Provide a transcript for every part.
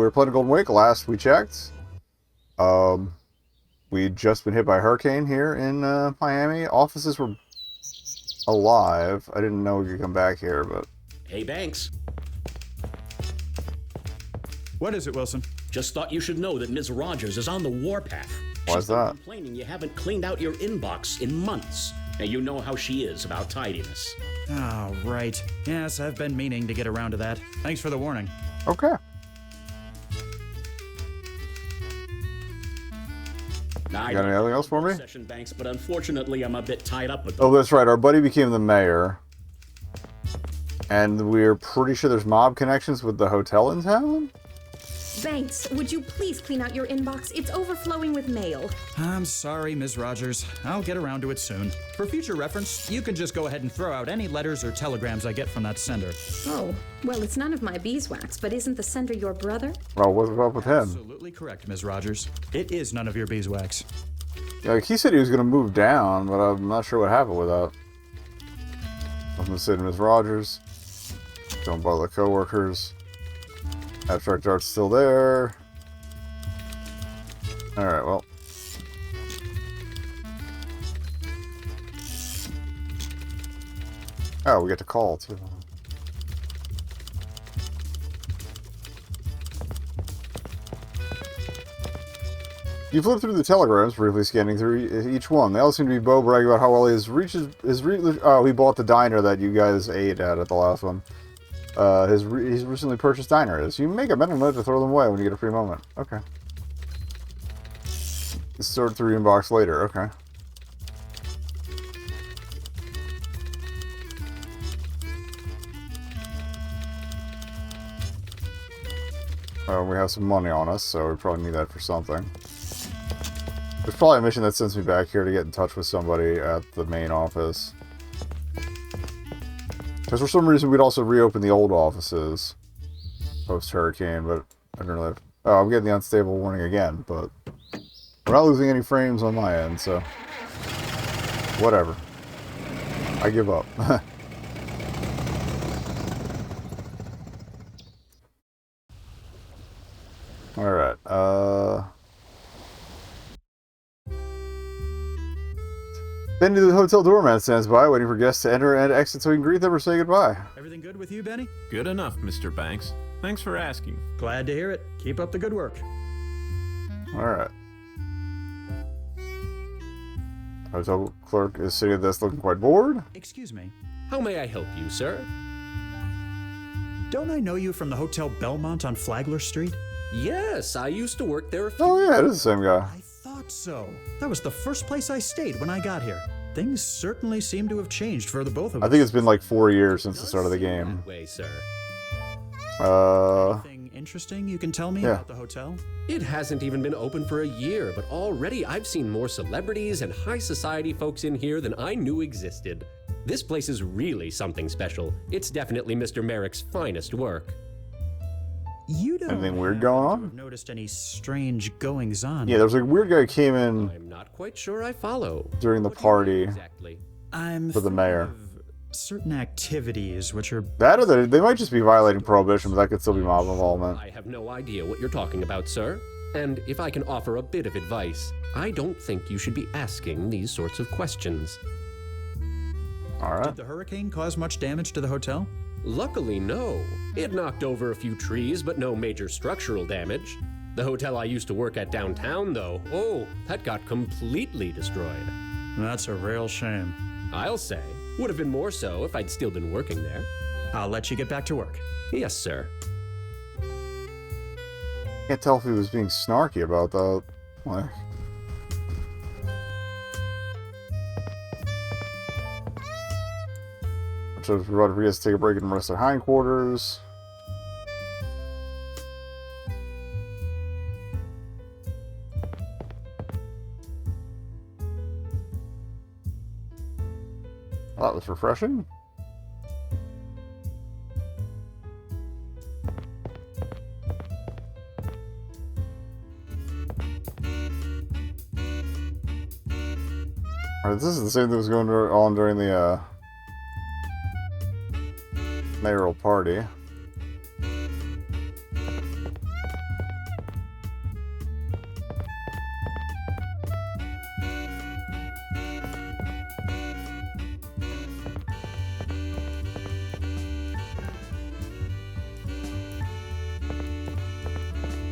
We're playing Golden Wake. Last we checked, we'd just been hit by a hurricane here in Miami. Offices were alive. I didn't know we could come back here, but... Hey, Banks. What is it, Wilson? Just thought you should know that Ms. Rogers is on the warpath. Why's that? Complaining you haven't cleaned out your inbox in months. Now, you know how she is about tidiness. Oh, right. Yes, I've been meaning to get around to that. Thanks for the warning. Okay. Now, You got anything else for me? Session, Banks, but unfortunately, I'm a bit tied up with Oh, that's right. Our buddy became the mayor. And we're pretty sure there's mob connections with the hotel in town? Banks, would you please clean out your inbox? It's overflowing with mail. I'm sorry, Ms. Rogers. I'll get around to it soon. For future reference, you can just go ahead and throw out any letters or telegrams I get from that sender. Oh, well, it's none of my beeswax, but isn't the sender your brother? Well, what's up with him? Absolutely correct, Ms. Rogers. It is none of your beeswax. Yeah, like he said he was going to move down, but I'm not sure what happened with that. I'm going to say to Ms. Rogers, don't bother the co-workers. Abstract art's still there. Alright, well. Oh, we get to call, too. You flip through the telegrams, briefly scanning through each one. They all seem to be Bo bragging about how well he bought the diner that you guys ate at the last one. His recently purchased diner is. You make a mental note to throw them away when you get a free moment. Okay. Sort through your inbox later. Okay. We have some money on us, so we probably need that for something. There's probably a mission that sends me back here to get in touch with somebody at the main office. Because for some reason we'd also reopen the old offices post-hurricane, but I don't really... Oh, I'm getting the unstable warning again, but we're not losing any frames on my end, so... Whatever. I give up. Alright, Benny the hotel doorman stands by, waiting for guests to enter and exit so he can greet them or say goodbye. Everything good with you, Benny? Good enough, Mr. Banks. Thanks for asking. Glad to hear it. Keep up the good work. Alright. Hotel clerk is sitting at this looking quite bored. Excuse me. How may I help you, sir? Don't I know you from the Hotel Belmont on Flagler Street? Yes, I used to work there a few... Oh yeah, it is the same guy. I thought so. That was the first place I stayed when I got here. Things certainly seem to have changed for the both of us. I think it's been like 4 years since the start of the game. That way, sir. Anything interesting you can tell me about the hotel? It hasn't even been open for a year, but already I've seen more celebrities and high society folks in here than I knew existed. This place is really something special. It's definitely Mr. Merrick's finest work. You don't Anything weird going on? have noticed any strange goings-on. Yeah, there was a weird guy who came in I'm not quite sure I follow. during the What do you mean party exactly? I'm for the mayor. thinking of certain activities which are... That or they might just be violating prohibition, but that could still be mob involvement. I have no idea what you're talking about, sir. And if I can offer a bit of advice, I don't think you should be asking these sorts of questions. Alright. Did the hurricane cause much damage to the hotel? Luckily, no. It knocked over a few trees, but no major structural damage. The hotel I used to work at downtown, though, oh, that got completely destroyed. That's a real shame. I'll say. Would have been more so if I'd still been working there. I'll let you get back to work. Yes, sir. Can't tell if he was being snarky about that. Like... So Rodriguez take a break and rest their hindquarters. Well, that was refreshing. Alright, this is the same thing that was going on during the mayoral party.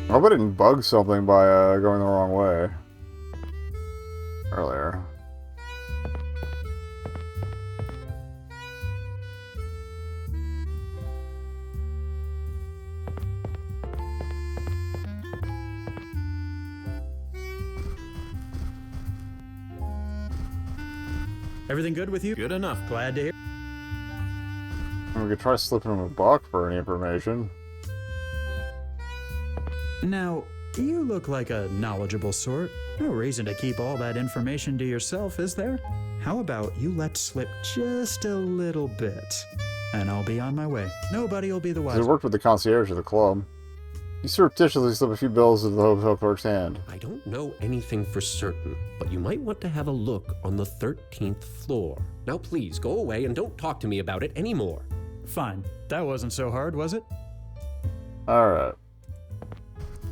I hope I didn't bug something by going the wrong way earlier. Everything good with you? Good enough. Glad to hear. And we could try slipping him a buck for any information. Now, you look like a knowledgeable sort. No reason to keep all that information to yourself, is there? How about you let slip just a little bit, and I'll be on my way. Nobody will be the He wiser. worked with the concierge of the club. He surreptitiously slipped a few bills into the hotel clerk's hand. I don't know anything for certain, but you might want to have a look on the 13th floor. Now please, go away and don't talk to me about it anymore. Fine. That wasn't so hard, was it? Alright.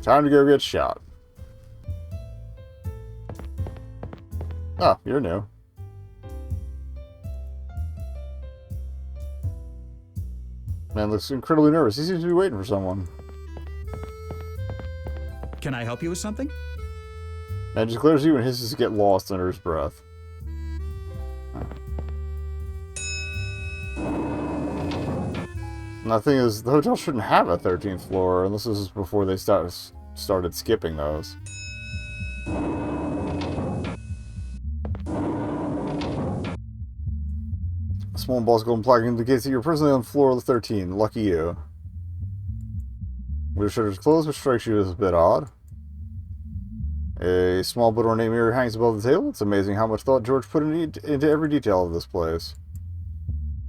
Time to go get shot. Oh, you're new. Man looks incredibly nervous. He seems to be waiting for someone. Can I help you with something? Man declares you and hisses to get lost under his breath. And the thing is, the hotel shouldn't have a 13th floor unless this is before they started skipping those. A small boss golden plaque indicates that you're personally on floor 13. Lucky you. With your shutters closed, which strikes you as a bit odd. A small but ornate mirror hangs above the table. It's amazing how much thought George put into every detail of this place.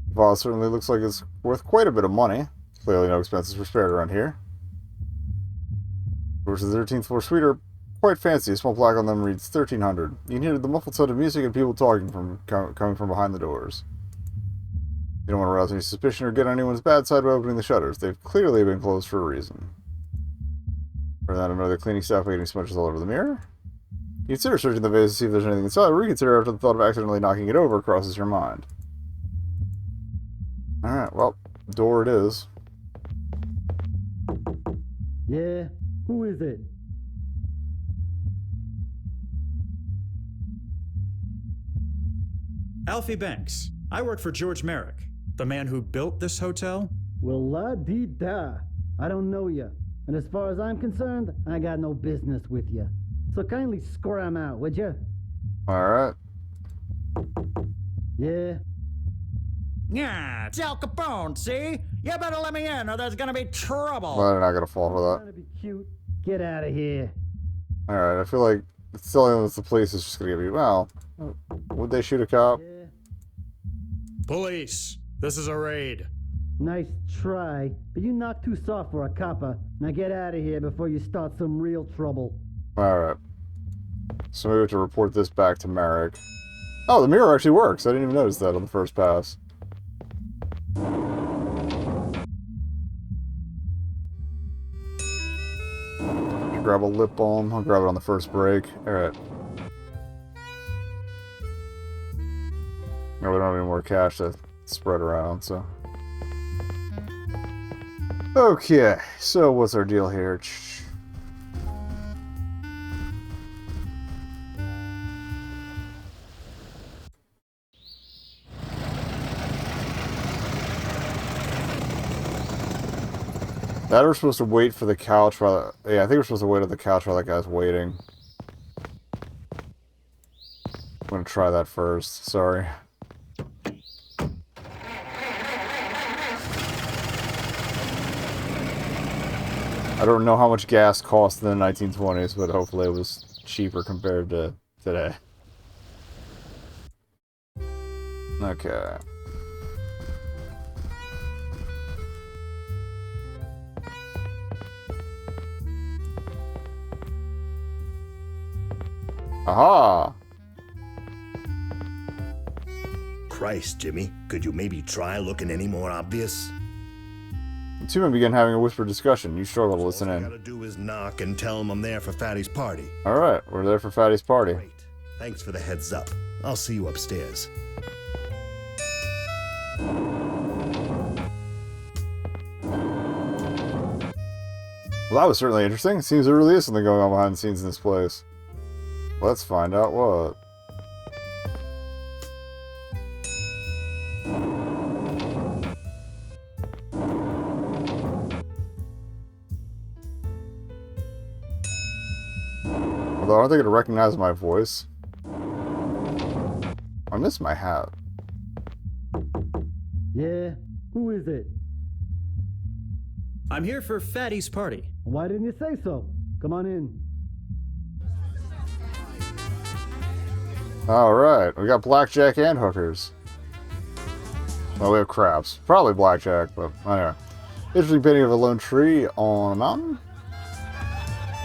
The vase certainly looks like it's worth quite a bit of money. Clearly no expenses were spared around here. Doors to the 13th floor suite are quite fancy. A small plaque on them reads 1300. You can hear the muffled sound of music and people talking coming from behind the doors. You don't want to arouse any suspicion or get on anyone's bad side by opening the shutters. They've clearly been closed for a reason. Or that another cleaning staff getting smudges all over the mirror. You consider searching the vase to see if there's anything inside, or reconsider after the thought of accidentally knocking it over crosses your mind. Alright, well, door it is. Yeah? Who is it? Alfie Banks. I work for George Merrick, the man who built this hotel. Well, la-dee-da. I don't know ya. And as far as I'm concerned, I got no business with ya. So kindly scram out, would ya? Alright. Yeah? Yeah, it's Al Capone, see? You better let me in or there's gonna be trouble. Well, they're not gonna fall for Trying to be cute. Get out of here. that. Alright, I feel like it's telling us the police is just gonna give you, well, would they shoot a cop? Yeah? Police, this is a raid. Nice try, but you knocked too soft for a copper. Now get out of here before you start some real trouble. Alright. So we have to report this back to Merrick. Oh, the mirror actually works. I didn't even notice that on the first pass. Grab a lip balm. I'll grab it on the first break. Alright. No, we don't have any more cash to spread around, so... Okay, so what's our deal here? That we're supposed to wait for the couch while... Yeah, I think we're supposed to wait on the couch while that guy's waiting. I'm gonna try that first, sorry. I don't know how much gas cost in the 1920s, but hopefully it was cheaper compared to today. Okay. Aha! Christ, Jimmy, could you maybe try looking any more obvious? The two men began having a whispered discussion. You struggle to listen All I in. gotta do is knock and tell him I'm there for Fatty's party. Alright, we're there for Fatty's party. Great. Thanks for the heads up. I'll see you upstairs. Well, that was certainly interesting. It seems there really is something going on behind the scenes in this place. Let's find out what. Although, aren't they going to recognize my voice? I miss my hat. Yeah? Who is it? I'm here for Fatty's party. Why didn't you say so? Come on in. Alright, we got blackjack and hookers. Well, we have craps. Probably blackjack, but anyway. Interesting painting of a lone tree on a mountain.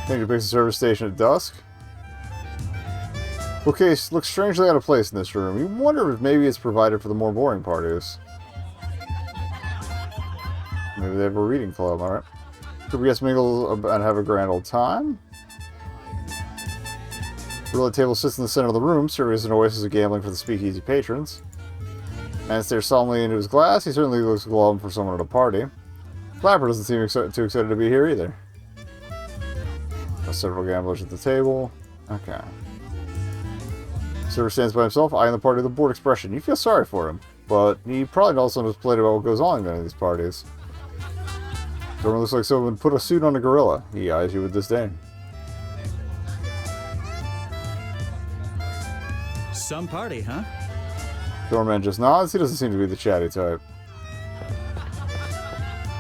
Think depicts a service station at dusk. Bookcase looks strangely out of place in this room. You wonder if maybe it's provided for the more boring parties. Maybe they have a reading club, alright. Could we guess mingle and have a grand old time? Roulette table sits in the center of the room, serving as an oasis of gambling for the speakeasy patrons. Man stares solemnly into his glass. He certainly looks glum for someone at a party. Clapper doesn't seem too excited to be here either. There's several gamblers at the table. Okay. Server stands by himself, eyeing the party with a bored expression. You feel sorry for him, but he probably also knows plenty about what goes on in many of these parties. Someone looks like someone put a suit on a gorilla. He eyes you with disdain. Some party, huh? Doorman just nods. He doesn't seem to be the chatty type.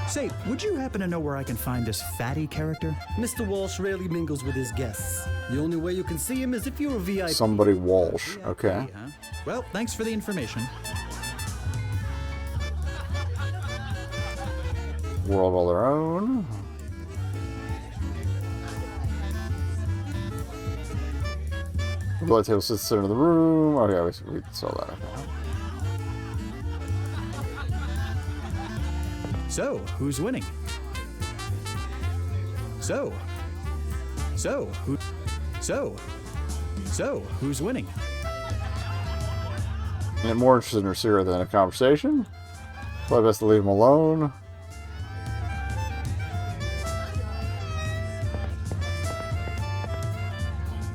Say, would you happen to know where I can find this Fatty character? Mr. Walsh rarely mingles with his guests. The only way you can see him is if you're a VIP. Somebody Walsh. Okay. Huh? Well, thanks for the information. World all their own. The roulette table sits in the center of the room. Oh yeah, we saw that. Okay. So, who's winning? Who's winning? And more interested in her cigarette than a conversation. Probably best to leave him alone.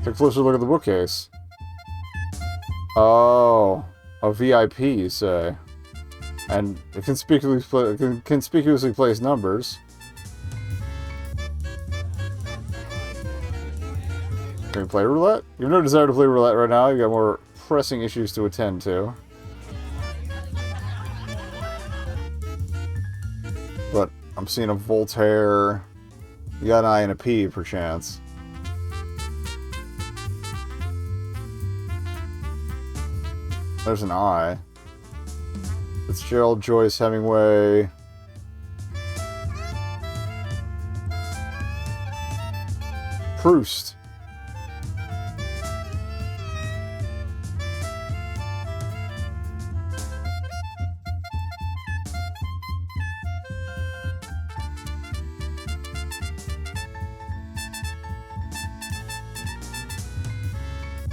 Take a closer look at the bookcase. Oh, a VIP, you say. And it conspicuously place numbers. Can we play roulette? You have no desire to play roulette right now. You've got more pressing issues to attend to. But I'm seeing a Voltaire. You got an I and a P, perchance. There's an I. Fitzgerald, Joyce, Hemingway. Proust.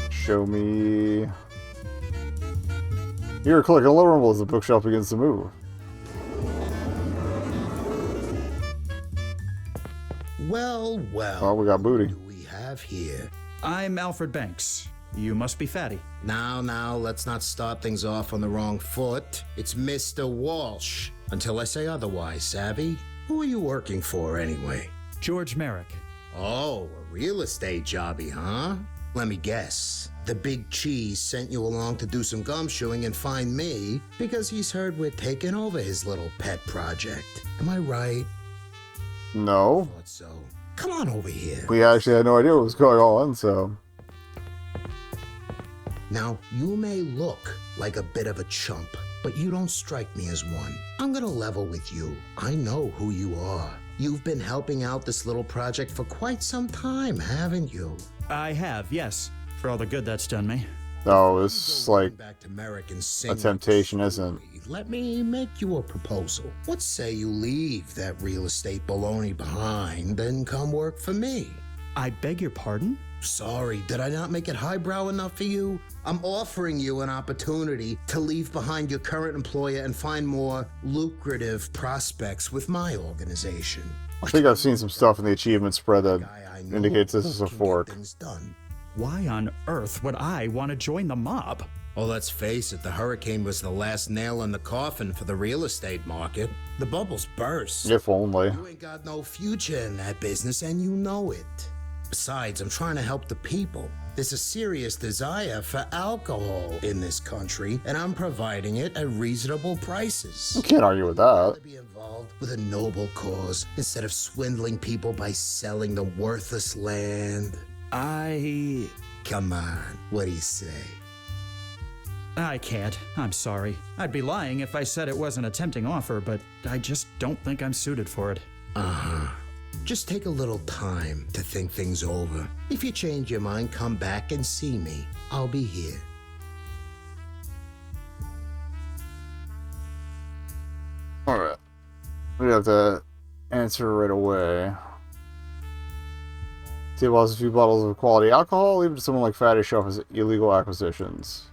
Show me... Here, click a low rumble as the bookshelf begins to move. Well, Well, we got booty. What do we have here? I'm Alfred Banks. You must be Fatty. Now, let's not start things off on the wrong foot. It's Mr. Walsh. Until I say otherwise, savvy? Who are you working for, anyway? George Merrick. Oh, a real estate jobby, huh? Let me guess. The big cheese sent you along to do some gumshoeing and find me because he's heard we're taking over his little pet project. Am I right? No. Thought so. Come on over here. We actually had no idea what was going on, so... Now, you may look like a bit of a chump, but you don't strike me as one. I'm gonna level with you. I know who you are. You've been helping out this little project for quite some time, haven't you? I have, yes. For all the good that's done me. No, it's like Back to Merrick and sing a temptation, isn't it? Let me make you a proposal. What say you leave that real estate baloney behind and come work for me? I beg your pardon? Sorry, did I not make it highbrow enough for you? I'm offering you an opportunity to leave behind your current employer and find more lucrative prospects with my organization. I think I've seen some stuff in the achievement spread that Guy I know indicates this is a can get fork. things done. Why on earth would I want to join the mob? Well, let's face it, the hurricane was the last nail in the coffin for the real estate market. The bubbles burst. If only. You ain't got no future in that business, and you know it. Besides, I'm trying to help the people. There's a serious desire for alcohol in this country, and I'm providing it at reasonable prices. You can't argue with that. To be involved with a noble cause instead of swindling people by selling them worthless land. Come on, what do you say? I can't. I'm sorry. I'd be lying if I said it wasn't a tempting offer, but I just don't think I'm suited for it. Just take a little time to think things over. If you change your mind, come back and see me. I'll be here. Alright. We have to answer right away. Table has a few bottles of quality alcohol. Leave it to someone like Fatty to show off his illegal acquisitions.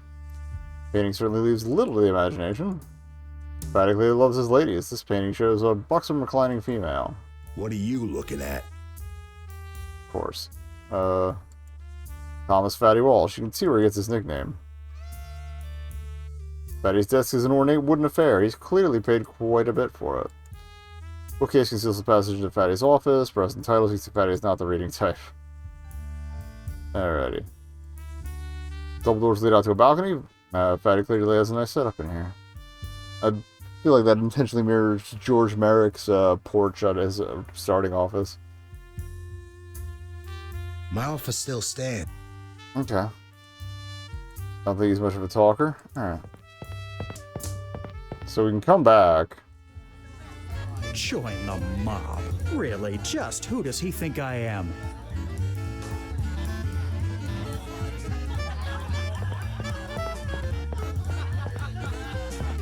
Painting certainly leaves little to the imagination. Fatty clearly loves his ladies. This painting shows a buxom reclining female. What are you looking at? Of course. Thomas Fatty Walsh. You can see where he gets his nickname. Fatty's desk is an ornate wooden affair. He's clearly paid quite a bit for it. Bookcase conceals the passage into Fatty's office. Present titles. You see Fatty is not the reading type. Alrighty. Double doors lead out to a balcony. Fatty clearly has a nice setup in here. I feel like that intentionally mirrors George Merrick's porch at his starting office. My offer still stands. Okay. Don't think he's much of a talker. Alright. So we can come back. Join the mob? Really? Just who does he think I am?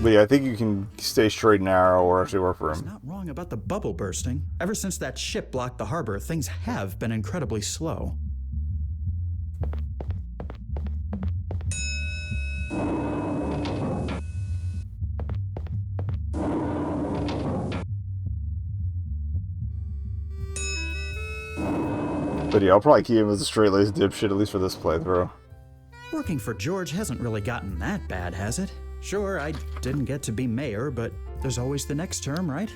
But yeah, I think you can stay straight and narrow or actually work for He's him. not wrong about the bubble bursting. Ever since that ship blocked the harbor, things have been incredibly slow. But yeah, I'll probably keep him as a straight-laced dipshit, at least for this playthrough. Working for George hasn't really gotten that bad, has it? Sure, I didn't get to be mayor, but there's always the next term, right?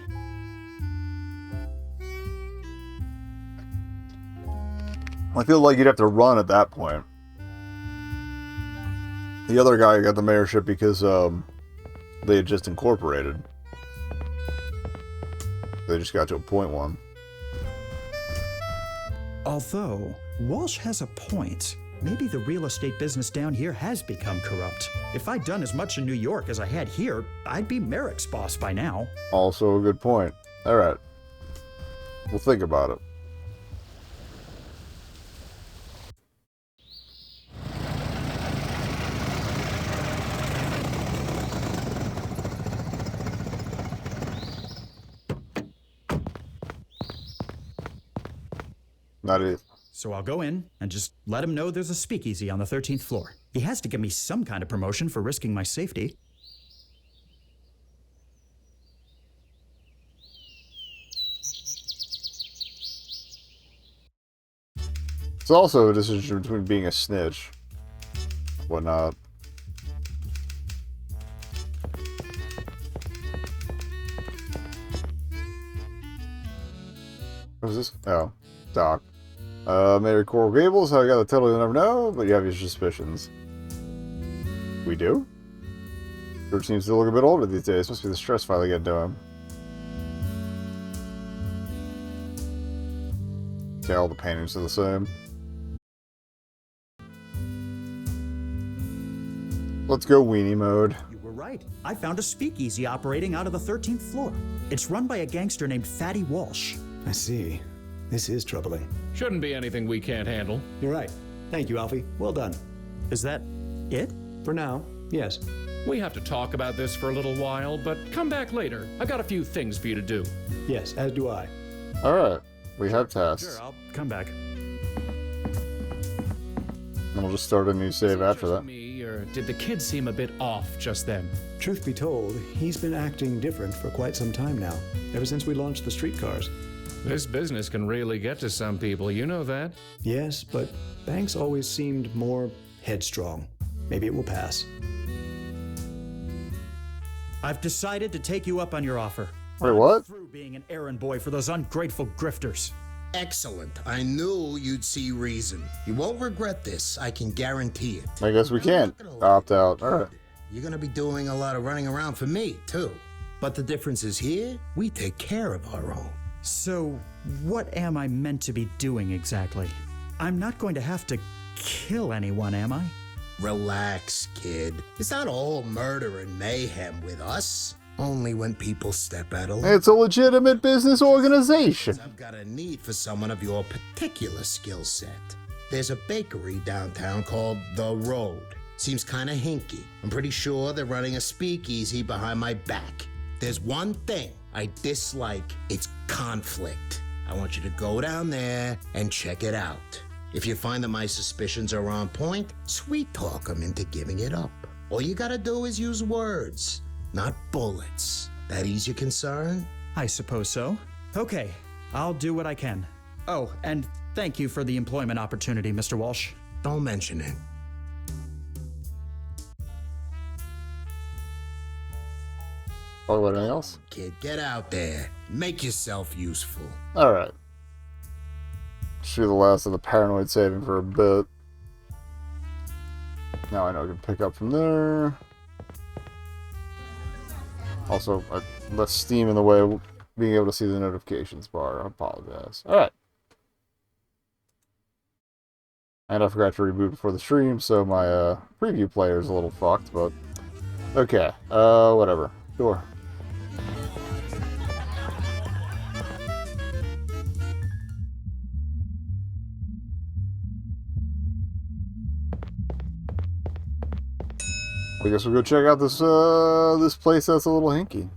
I feel like you'd have to run at that point. The other guy got the mayorship because they had just incorporated. They just got to appoint one. Although, Walsh has a point. Maybe the real estate business down here has become corrupt. If I'd done as much in New York as I had here, I'd be Merrick's boss by now. Also a good point. Alright. We'll think about it. Not it. So I'll go in and just let him know there's a speakeasy on the 13th floor. He has to give me some kind of promotion for risking my safety. It's also a decision between being a snitch, whatnot. What is this? Oh, Doc. Mayor Coral Gables, how you got the title you'll never know, but you have your suspicions. We do? George seems to look a bit older these days. Must be the stress finally getting to him. Okay, all the paintings are the same. Let's go weenie mode. You were right. I found a speakeasy operating out of the 13th floor. It's run by a gangster named Fatty Walsh. I see. This is troubling. Shouldn't be anything we can't handle. You're right. Thank you, Alfie. Well done. Is that it? For now, yes. We have to talk about this for a little while, but come back later. I've got a few things for you to do. Yes, as do I. Alright, we have tasks. Sure, I'll come back. And we'll just start a new save after that. Me, or did the kid seem a bit off just then? Truth be told, he's been acting different for quite some time now, ever since we launched the streetcars. This business can really get to some people, you know that? Yes, but Banks always seemed more headstrong. Maybe it will pass. I've decided to take you up on your offer. Wait, what? I'm through being an errand boy for those ungrateful grifters. Excellent. I knew you'd see reason. You won't regret this, I can guarantee it. I guess we I'm can't not gonna lie. opt out. All right. You're gonna be doing a lot of running around for me, too. But the difference is here, we take care of our own. So, what am I meant to be doing exactly? I'm not going to have to kill anyone, am I? Relax, kid. It's not all murder and mayhem with us. Only when people step out of line. It's a legitimate business organization. I've got a need for someone of your particular skill set. There's a bakery downtown called The Road. Seems kinda hinky. I'm pretty sure they're running a speakeasy behind my back. There's one thing I dislike. It's conflict. I want you to go down there and check it out. If you find that my suspicions are on point, sweet talk them into giving it up. All you gotta do is use words, not bullets. That ease your concern? I suppose so. Okay, I'll do what I can. Oh, and thank you for the employment opportunity, Mr. Walsh. Don't mention it. Oh, anything else? Kid, get out there. Make yourself useful. All right. Should be the last of the paranoid saving for a bit. Now I know I can pick up from there. Also, I left Steam in the way of being able to see the notifications bar. I apologize. All right. And I forgot to reboot before the stream, so my preview player is a little fucked, but okay. Whatever. Sure. I guess we'll go check out this this place that's a little hinky.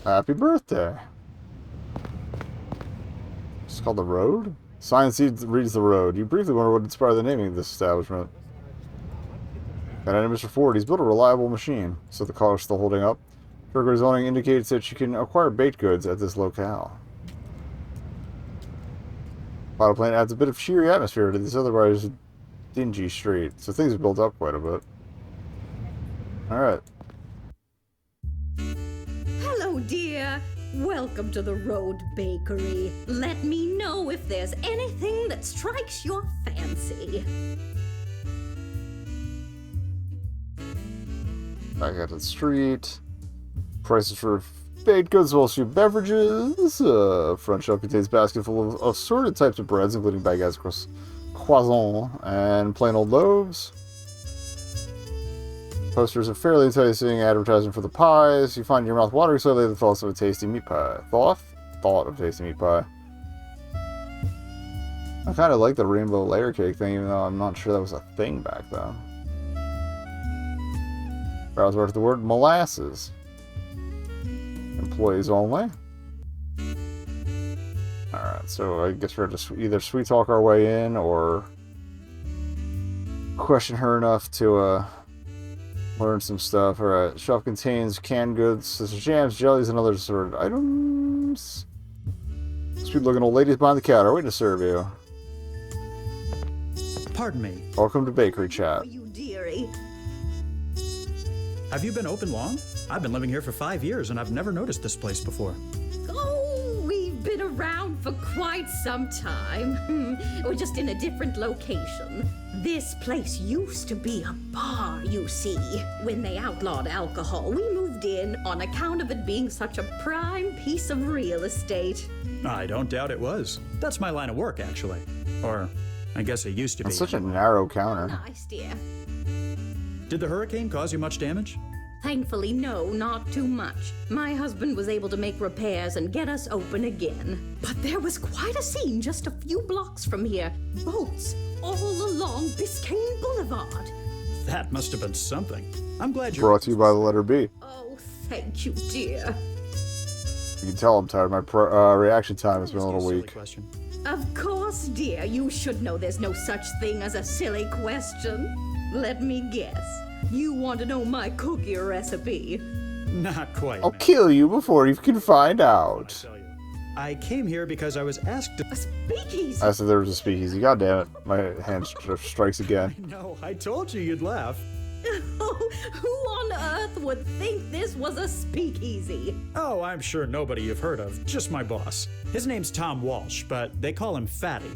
Happy birthday. It's called The Road? Sign reads The Road. You briefly wonder what inspired the naming of this establishment. And I know Mr. Ford, he's built a reliable machine, so the car is still holding up. Burger zoning indicates that you can acquire baked goods at this locale. Auto plant adds a bit of cheery atmosphere to this otherwise dingy street, so things have built up quite a bit. Alright. Hello, dear. Welcome to the Road Bakery. Let me know if there's anything that strikes your fancy. Back at the street. Prices for baked goods, well, soup beverages. Front shelf contains a basket full of assorted types of breads, including baguettes, croissants, and plain old loaves. Posters are fairly enticing advertising for the pies. You find your mouth watering slightly at the thoughts of a tasty meat pie. Thought of tasty meat pie. I kind of like the rainbow layer cake thing, even though I'm not sure that was a thing back then. Browse over to the word molasses. Employees only. Alright, so I guess we're going to either sweet talk our way in or question her enough to learn some stuff. Alright, shelf contains canned goods such as jams, jellies, and other assorted items. Sweet looking old ladies behind the counter waiting to serve you. Pardon me. Welcome to Bakery Chat. You dearie. Have you been open long? I've been living here for 5 years and I've never noticed this place before. Oh, we've been around for quite some time. We're just in a different location. This place used to be a bar, you see. When they outlawed alcohol, we moved in on account of it being such a prime piece of real estate. I don't doubt it was. That's my line of work, actually. Or, I guess it used to be. It's such a narrow counter. Nice, dear. Did the hurricane cause you much damage? Thankfully, no, not too much. My husband was able to make repairs and get us open again. But there was quite a scene just a few blocks from here. Boats all along Biscayne Boulevard. That must have been something. I'm glad you're... Brought to you by the letter B. Oh, thank you, dear. You can tell I'm tired. My reaction time has been a little weak. Of course, dear. You should know there's no such thing as a silly question. Let me guess. You want to know my cookie recipe? Not quite. I'll kill you before you can find out. I came here because I was asked to... A speakeasy? I said there was a speakeasy. God damn it. My hand strikes again. No, I told you you'd laugh. Oh, who on earth would think this was a speakeasy? Oh, I'm sure nobody you've heard of. Just my boss. His name's Tom Walsh, but they call him Fatty.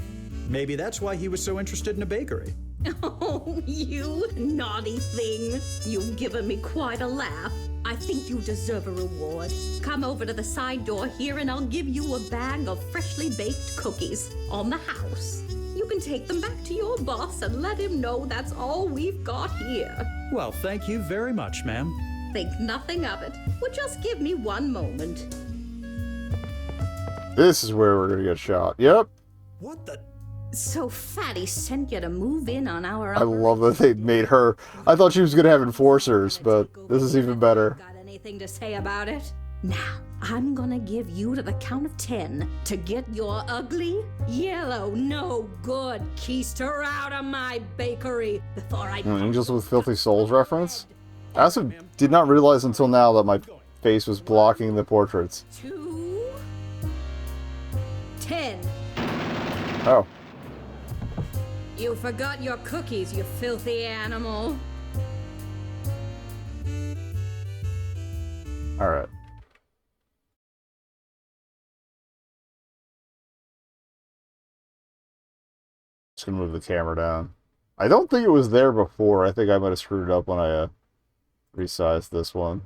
Maybe that's why he was so interested in a bakery. Oh, you naughty thing. You've given me quite a laugh. I think you deserve a reward. Come over to the side door here and I'll give you a bag of freshly baked cookies on the house. You can take them back to your boss and let him know that's all we've got here. Well, thank you very much, ma'am. Think nothing of it. Well, just give me one moment. This is where we're gonna get shot. Yep. What the... So Fatty sent you to move in on our... I love that they made her... I thought she was gonna have enforcers, but this is even better. Got anything to say about it? Now, I'm gonna give you to the count of 10 to get your ugly, yellow, no good keister out of my bakery before I... Angels with Filthy Souls reference? I also did not realize until now that my face was blocking the portraits. 2, 10. Oh. You forgot your cookies, you filthy animal. Alright. Just gonna move the camera down. I don't think it was there before. I think I might have screwed it up when I resized this one.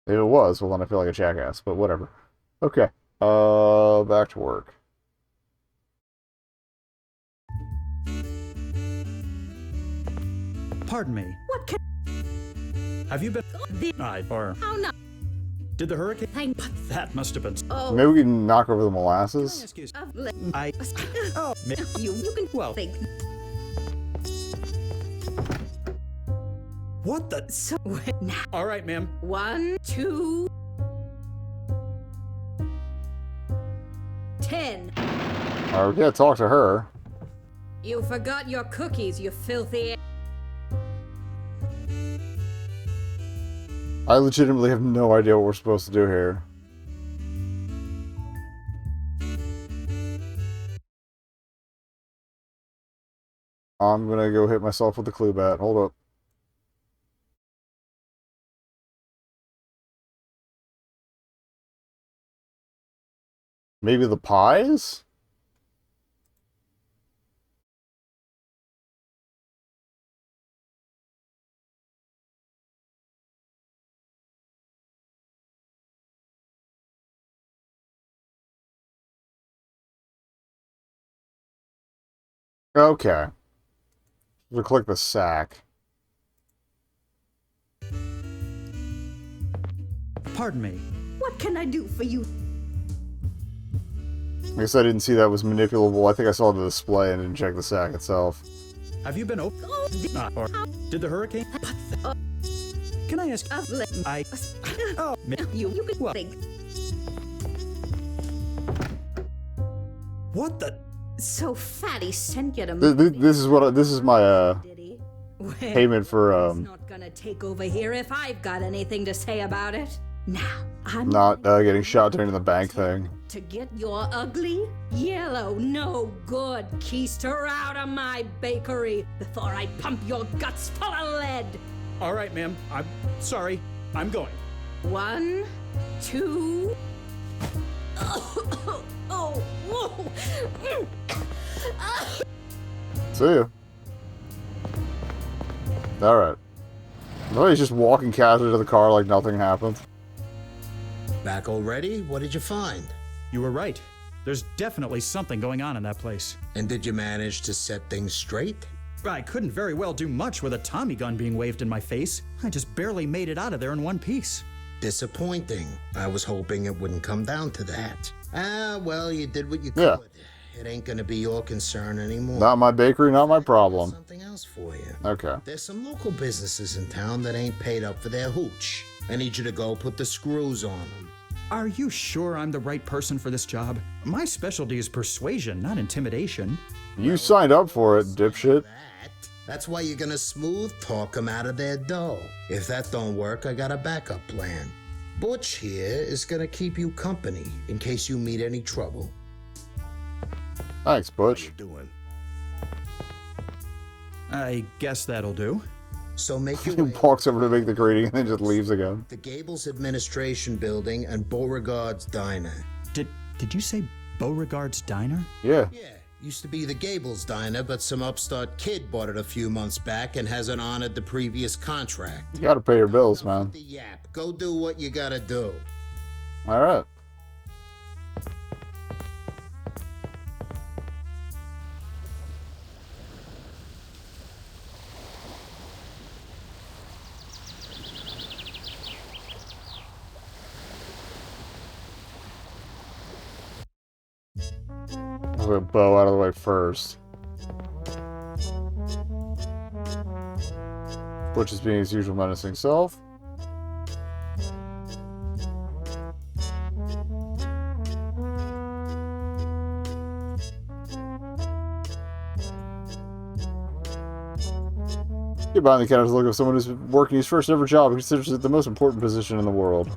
If it was, well then I feel like a jackass, but whatever. Okay. Back to work. Pardon me. What can... Have you been... or... How not? Did the hurricane... Thank... That must have been... Oh. Maybe we can knock over the molasses? Excuse Oh. You can... Well... Think... What the... So... Now... All right, ma'am. 1, 2... 10. Yeah, talk to her. You forgot your cookies, you filthy... I legitimately have no idea what we're supposed to do here. I'm gonna go hit myself with the clue bat. Hold up. Maybe the pies? Okay. We'll click the sack. Pardon me. What can I do for you? I guess I didn't see that was manipulable. I think I saw the display and didn't check the sack itself. Have you been open? Or did the hurricane? Can I ask? I... Oh, You can well, think... What the... So Fatty sent you to... This is my Did he? payment for He's not gonna take over here if I've got anything to say about it. Now, I'm not getting shot during the bank thing. to get your ugly, yellow, no good keister out of my bakery before I pump your guts full of lead. All right, ma'am. I'm sorry. I'm going. 1, 2... Oh, whoa! See ya. Alright. No, he's just walking casually to the car like nothing happened. Back already? What did you find? You were right. There's definitely something going on in that place. And did you manage to set things straight? I couldn't very well do much with a Tommy gun being waved in my face. I just barely made it out of there in one piece. Disappointing. I was hoping it wouldn't come down to that. Well, you did what you could. Yeah. It ain't gonna be your concern anymore. Not my bakery, not my problem. Something else for you. Okay. There's some local businesses in town that ain't paid up for their hooch. I need you to go put the screws on them. Are you sure I'm the right person for this job? My specialty is persuasion, not intimidation. You signed up for it, dipshit. That's why you're gonna smooth talk them out of their dough. If that don't work, I got a backup plan. Butch here is gonna keep you company in case you meet any trouble. Thanks, Butch. I guess that'll do. So make your He way walks over to make the greeting and then just leaves again. to Gable's Administration Building and Beauregard's Diner. Did you say Beauregard's Diner? Yeah. Yeah, used to be the Gable's Diner, but some upstart kid bought it a few months back and hasn't honored the previous contract. You gotta pay your bills, man. The yap. Go do what you gotta do. Alright. I'll get Bo out of the way first. Butch is being his usual menacing self. Get behind the counter to look at someone who's working his first ever job and considers it the most important position in the world.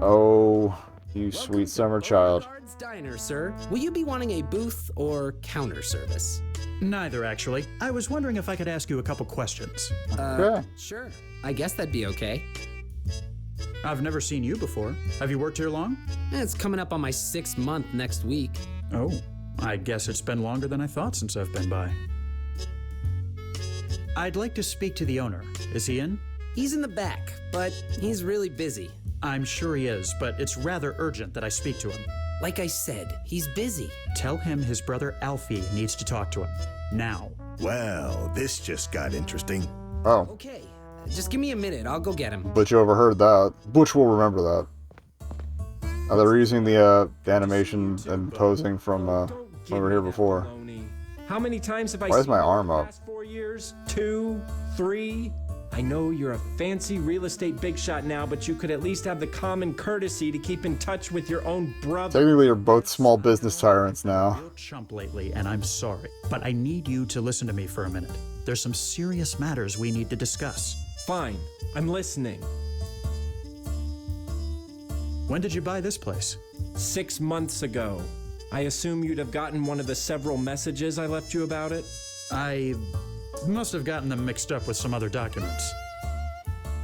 Oh, you sweet summer child. Beauregard's Diner, sir. Will you be wanting a booth or counter service? Neither, actually. I was wondering if I could ask you a couple questions. Okay. Sure. I guess that'd be okay. I've never seen you before. Have you worked here long? It's coming up on my 6th month next week. Oh, I guess it's been longer than I thought since I've been by. I'd like to speak to the owner. Is he in? He's in the back, but he's really busy. I'm sure he is, but it's rather urgent that I speak to him. Like I said, he's busy. Tell him his brother Alfie needs to talk to him. Now. Well, this just got interesting. Oh. Okay, just give me a minute. I'll go get him. Butch overheard that. Butch will remember that. They were using the animation and posing from when we were here before. How many times have I Why is seen my you arm in the up? past 4 years? 2, 3? I know you're a fancy real estate big shot now, but you could at least have the common courtesy to keep in touch with your own brother. Technically, you're both small business tyrants now. Real chump lately, and I'm sorry, but I need you to listen to me for a minute. There's some serious matters we need to discuss. Fine, I'm listening. When did you buy this place? 6 months ago. I assume you'd have gotten one of the several messages I left you about it? I must have gotten them mixed up with some other documents.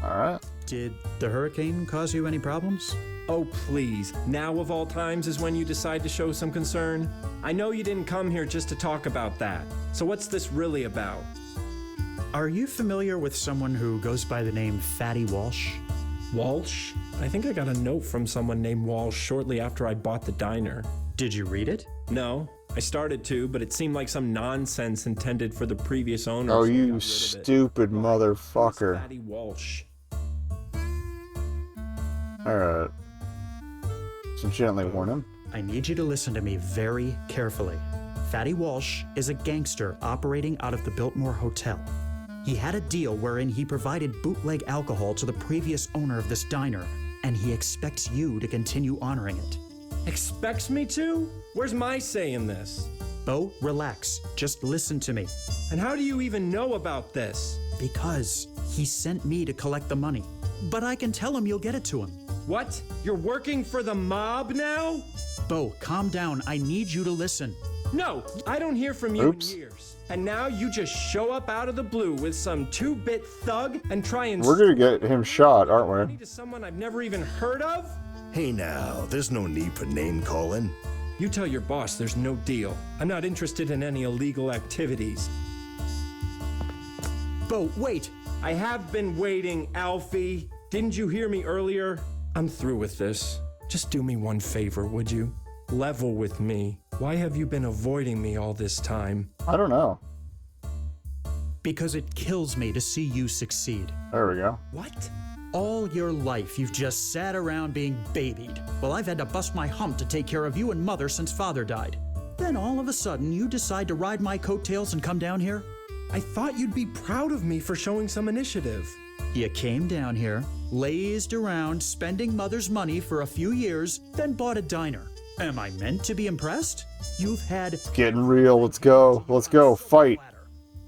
Alright. Did the hurricane cause you any problems? Oh, please. Now of all times is when you decide to show some concern? I know you didn't come here just to talk about that. So what's this really about? Are you familiar with someone who goes by the name Fatty Walsh? Walsh? I think I got a note from someone named Walsh shortly after I bought the diner. Did you read it? No. I started to, but it seemed like some nonsense intended for the previous owner. Oh, so I got rid you of it. stupid motherfucker. Fatty Walsh. Alright. So gently warn him. I need you to listen to me very carefully. Fatty Walsh is a gangster operating out of the Biltmore Hotel. He had a deal wherein he provided bootleg alcohol to the previous owner of this diner, and he expects you to continue honoring it. Expects me to? Where's my say in this? Bo, relax. Just listen to me. And how do you even know about this? Because he sent me to collect the money. But I can tell him you'll get it to him. What? You're working for the mob now? Bo, calm down. I need you to listen. No, I don't hear from you Oops. in years. And now you just show up out of the blue with some 2-bit thug and try and We're gonna get him shot, aren't we? to someone I've never even heard of? Hey now, there's no need for name calling. You tell your boss there's no deal. I'm not interested in any illegal activities. Bo, wait. I have been waiting, Alfie. Didn't you hear me earlier? I'm through with this. Just do me one favor, would you? Level with me. Why have you been avoiding me all this time? I don't know. Because it kills me to see you succeed. There we go. What? All your life, you've just sat around being babied. Well, I've had to bust my hump to take care of you and Mother since Father died. Then all of a sudden, you decide to ride my coattails and come down here? I thought you'd be proud of me for showing some initiative. You came down here, lazed around, spending Mother's money for a few years, then bought a diner. Am I meant to be impressed? You've had... It's getting real. Let's go. Let's go. Fight.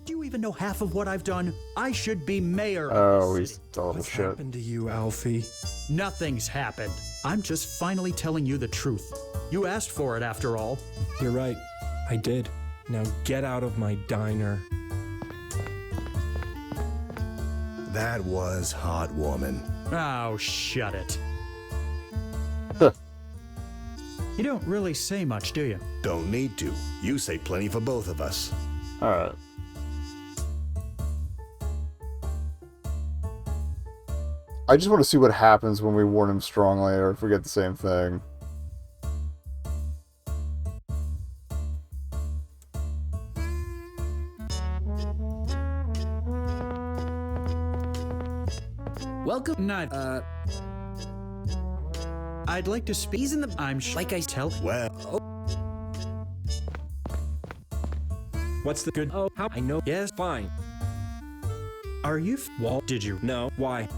Do you even know half of what I've done? I should be mayor. Oh, he's total What's shit. happened to you, Alfie? Nothing's happened. I'm just finally telling you the truth. You asked for it, after all. You're right. I did. Now get out of my diner. That was heartwarming. Oh, shut it. You don't really say much, do you? Don't need to. You say plenty for both of us. Alright. I just want to see what happens when we warn him strongly, or if we get the same thing. Welcome. Not, I'd like to speak. He's in the. I'm like I tell. Well, What's the good? Oh, how? I know. Yes. Fine. Are you? Walt? Did you? No. Why?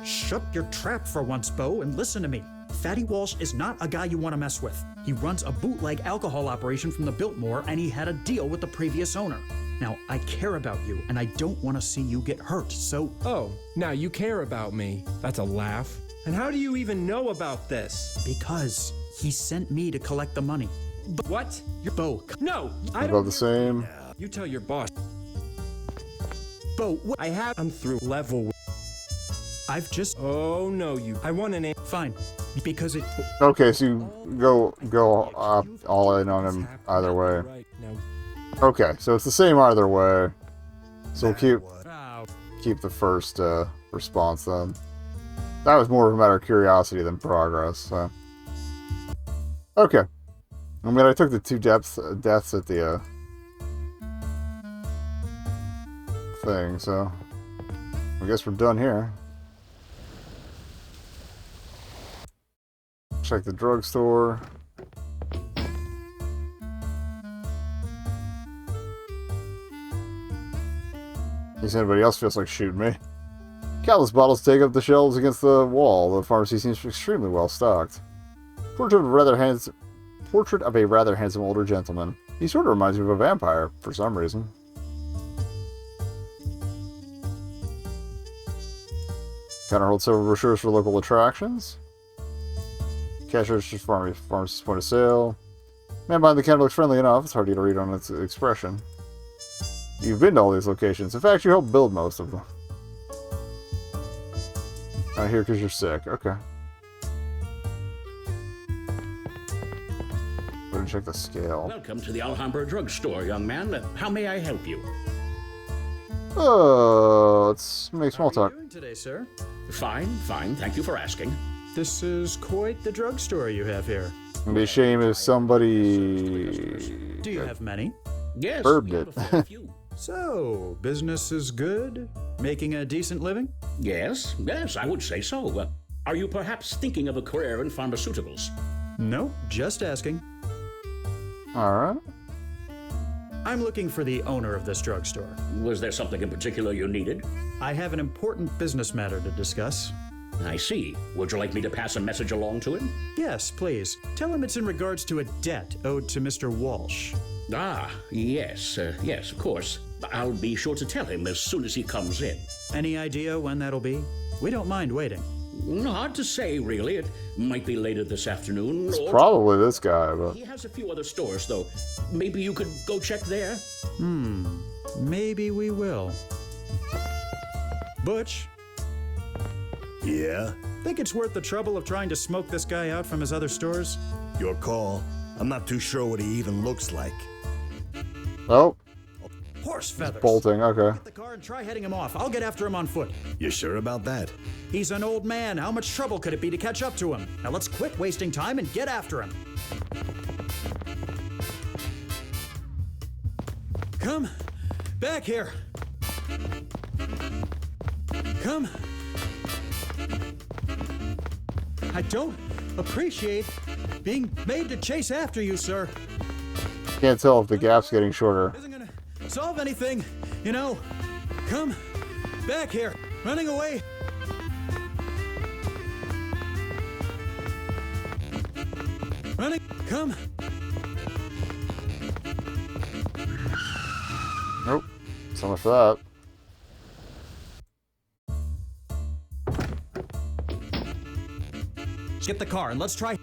Shut your trap for once, Bo, and listen to me. Fatty Walsh is not a guy you want to mess with. He runs a bootleg alcohol operation from the Biltmore, and he had a deal with the previous owner. Now, I care about you, and I don't want to see you get hurt, so... Oh, now you care about me. That's a laugh. And how do you even know about this? Because he sent me to collect the money. What? You're Bo. No, I About don't. the same. You tell your boss. Bo, what? I'm through. Level. I've just... Oh no, you. I want an. Fine. Because it... Okay, so you go up all in on him either way. Right now. Okay, so it's the same either way. So we'll Oh, keep the first response then. That was more of a matter of curiosity than progress, so. Okay. I mean, I took the two deaths at the thing, so I guess we're done here. Check the drugstore. In case anybody else feels like shooting me. Countless bottles take up the shelves against the wall. The pharmacy seems extremely well stocked. Portrait of a rather handsome older gentleman. He sort of reminds me of a vampire, for some reason. Counter holds several brochures for local attractions. Cash register pharmacist point of sale. Man behind the counter looks friendly enough. It's hard to read on its expression. You've been to all these locations. In fact, you helped build most of them. Not here because you're sick. Okay. Go and check the scale. Welcome to the Alhambra drugstore, young man. How may I help you? Let's make small talk. How are you doing today, sir? Fine, fine. Thank you for asking. This is quite the drugstore you have here. It'd be a shame if somebody... Do you have many? Yes. Burbed it. a few. So, business is good? Making a decent living? Yes, I would say so. Are you perhaps thinking of a career in pharmaceuticals? No, just asking. Alright. I'm looking for the owner of this drugstore. Was there something in particular you needed? I have an important business matter to discuss. I see. Would you like me to pass a message along to him? Yes, please. Tell him it's in regards to a debt owed to Mr. Walsh. Ah, yes, yes, of course. I'll be sure to tell him as soon as he comes in. Any idea when that'll be? We don't mind waiting. Hard to say, really. It might be later this afternoon. It's or probably this guy, but... He has a few other stores, though. Maybe you could go check there? Maybe we will. Butch, Yeah? think it's worth the trouble of trying to smoke this guy out from his other stores? Your call. I'm not too sure what he even looks like. Oh. Horse feathers. Bolting, okay. Get the car and try heading him off. I'll get after him on foot. You sure about that? He's an old man. How much trouble could it be to catch up to him? Now let's quit wasting time and get after him. Come back here. Come. I don't appreciate being made to chase after you, sir. Can't tell if the gap's getting shorter. Solve anything, you know. Come back here. Running away. Running. Come. Nope. So much for that. Get the car and let's try.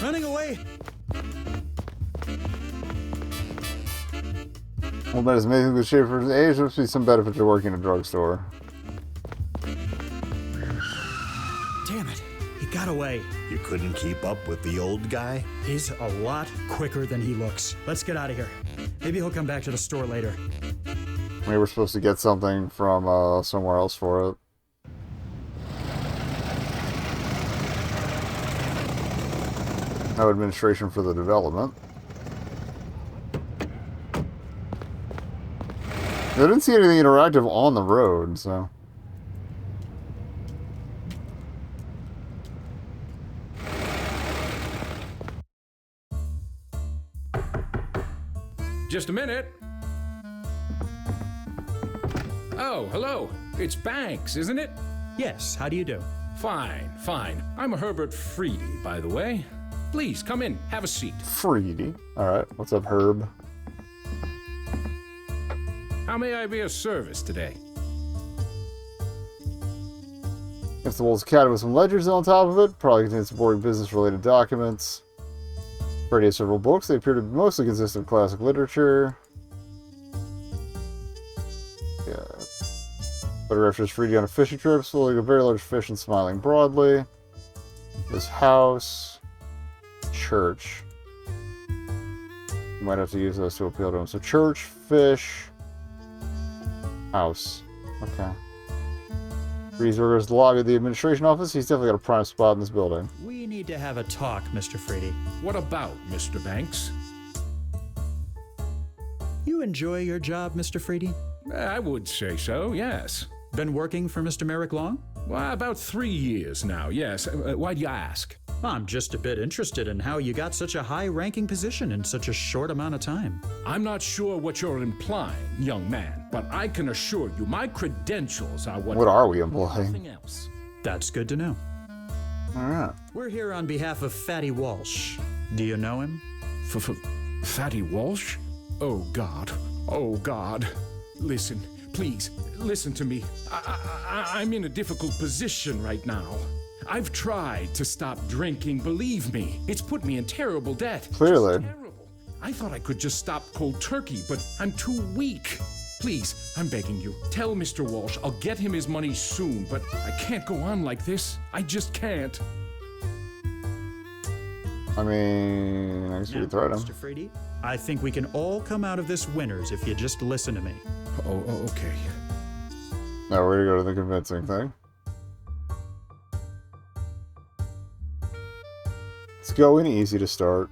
Running away. Well, that is amazing good shape for his age. There must be some benefit to working in a drugstore. Damn it. He got away. You couldn't keep up with the old guy? He's a lot quicker than he looks. Let's get out of here. Maybe he'll come back to the store later. Maybe we're supposed to get something from somewhere else for it. No administration for the development. I didn't see anything interactive on the road, so... Just a minute. Oh, hello. It's Banks, isn't it? Yes, how do you do? Fine, fine. I'm Herbert Freedy, by the way. Please, come in. Have a seat. Freedy. Alright, what's up, Herb? How may I be of service today? If the wall's catted with some ledgers on top of it, probably contains some boring business-related documents. Freddie has several books. They appear to mostly consist of classic literature. Yeah. Photograph shows Freddie on a fishing trip, swallowing a very large fish and smiling broadly. His house. Church. You might have to use those to appeal to him. So church, fish, house. Okay. Freddie's orders the lobby of the administration office. He's definitely got a prime spot in this building. We need to have a talk, Mr. Freedy. What about, Mr. Banks? You enjoy your job, Mr. Freedy? I would say so, yes. Been working for Mr. Merrick long? Well, about 3 years now, yes. Why do you ask? I'm just a bit interested in how you got such a high-ranking position in such a short amount of time. I'm not sure what you're implying, young man, but I can assure you my credentials are What are we implying? Nothing else. That's good to know. Alright. We're here on behalf of Fatty Walsh. Do you know him? Fatty Walsh? Oh, God. Oh, God. Listen, please, listen to me. I'm in a difficult position right now. I've tried to stop drinking, believe me. It's put me in terrible debt. Clearly. Just terrible. I thought I could just stop cold turkey, but I'm too weak. Please, I'm begging you, tell Mr. Walsh I'll get him his money soon, but I can't go on like this. I just can't. I mean, I guess we could threaten him. Mr. Freedy, I think we can all come out of this winners if you just listen to me. Oh, okay. Now we're gonna go to the convincing thing. It's going easy to start.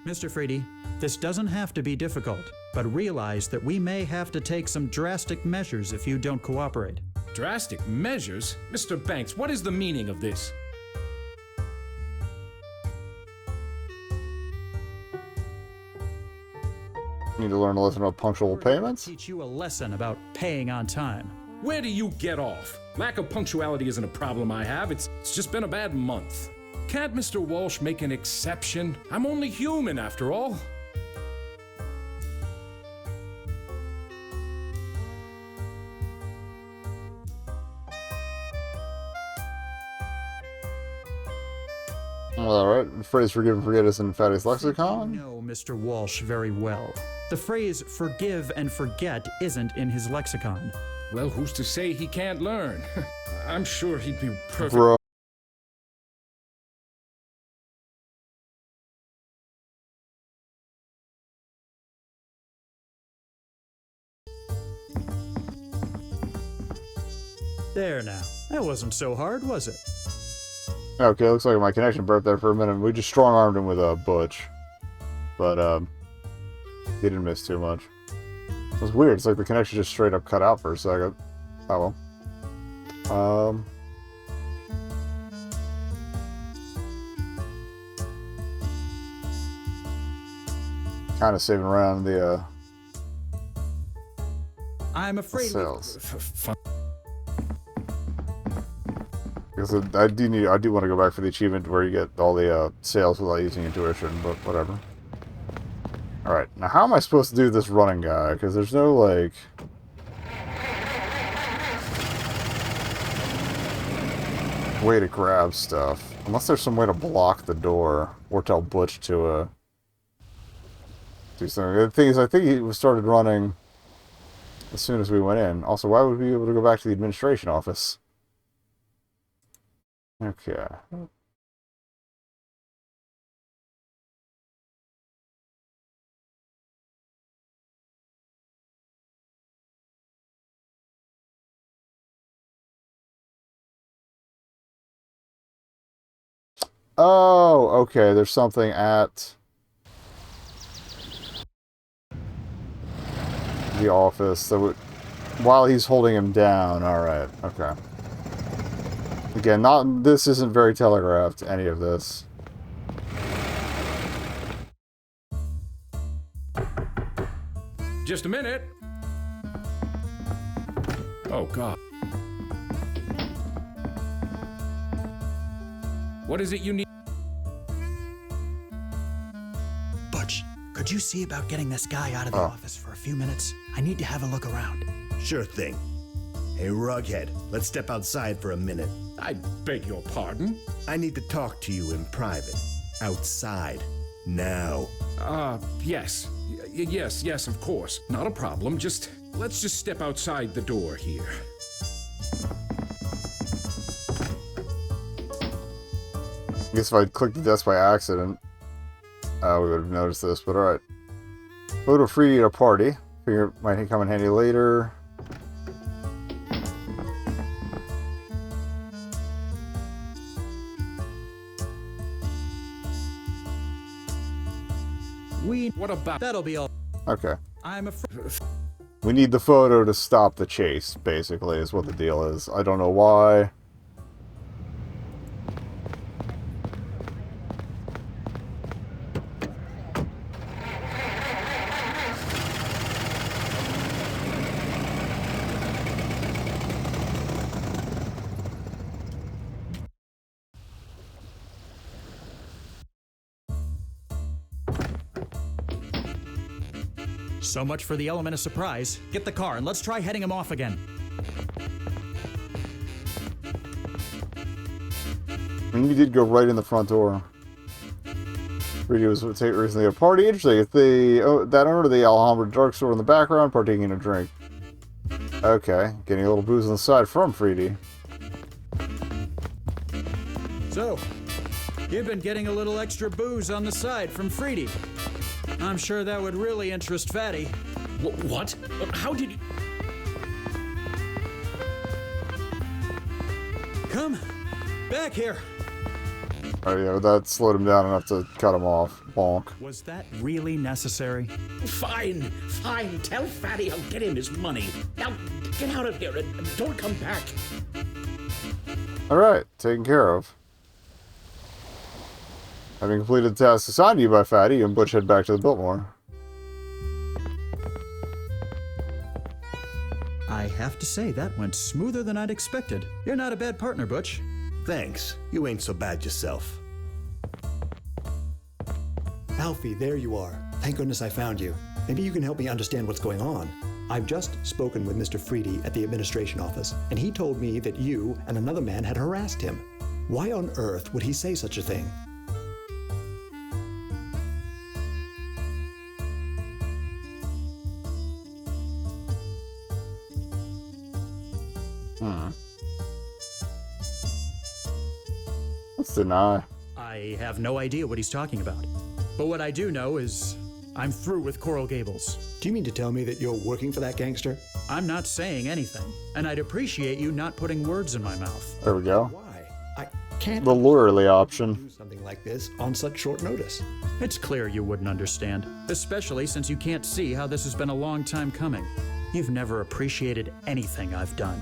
Mr. Freedy, this doesn't have to be difficult, but realize that we may have to take some drastic measures if you don't cooperate. Drastic measures? Mr. Banks, what is the meaning of this? Need to learn a lesson about punctual payments? Teach you a lesson about paying on time. Where do you get off? Lack of punctuality isn't a problem I have. It's just been a bad month. Can't Mr. Walsh make an exception? I'm only human after all. Alright, phrase forgive and forget is in Fatty's lexicon. You know Mr. Walsh very well. The phrase forgive and forget isn't in his lexicon. Well, who's to say he can't learn? I'm sure he'd be perfect. Bro. There now. That wasn't so hard, was it? Okay, looks like my connection broke there for a minute. We just strong-armed him with a Butch. But, he didn't miss too much. It was weird. It's like the connection just straight up cut out for a second. Oh well. Kind of saving around the, I'm afraid sales. Because I do want to go back for the achievement where you get all the sales without using intuition, but whatever. Alright, now how am I supposed to do this running guy? Because there's no, like... way to grab stuff. Unless there's some way to block the door, or tell Butch to, do something. The thing is, I think he started running as soon as we went in. Also, why would we be able to go back to the administration office? Okay. Oh, okay, there's something at the office, so while he's holding him down, alright, okay. Again, this isn't very telegraphed, any of this. Just a minute. Oh, God. What is it you need? Butch, could you see about getting this guy out of the office for a few minutes? I need to have a look around. Sure thing. Hey, Rughead, let's step outside for a minute. I beg your pardon? I need to talk to you in private. Outside. Now. Yes. Yes, of course. Not a problem. Let's just step outside the door here. I guess if I'd clicked the desk by accident, we would have noticed this, but alright. Photo free at a party. Figure it might come in handy later. What about... That'll be all. Okay. I'm afraid... We need the photo to stop the chase, basically, is what the deal is. I don't know why. So much for the element of surprise. Get the car and let's try heading him off again. And you did go right in the front door. Radio was recently at a party. Interesting. If that owner of the Alhambra drugstore in the background partaking in a drink. Okay, getting a little booze on the side from Freedy. So, you've been getting a little extra booze on the side from Freedy. I'm sure that would really interest Fatty. What? How did you... Come back here. Oh yeah, that slowed him down enough to cut him off. Bonk. Was that really necessary? Fine. Tell Fatty I'll get him his money. Now, get out of here and don't come back. Alright, taken care of. Having completed the task assigned to you by Fatty, you and Butch head back to the Biltmore. I have to say, that went smoother than I'd expected. You're not a bad partner, Butch. Thanks. You ain't so bad yourself. Alfie, there you are. Thank goodness I found you. Maybe you can help me understand what's going on. I've just spoken with Mr. Freedy at the administration office, and he told me that you and another man had harassed him. Why on earth would he say such a thing? Let's deny. I have no idea what he's talking about. But what I do know is I'm through with Coral Gables. Do you mean to tell me that you're working for that gangster? I'm not saying anything, and I'd appreciate you not putting words in my mouth. There we go. Why? I can't The lawyerly option. do something like this on such short notice. It's clear you wouldn't understand, especially since you can't see how this has been a long time coming. You've never appreciated anything I've done.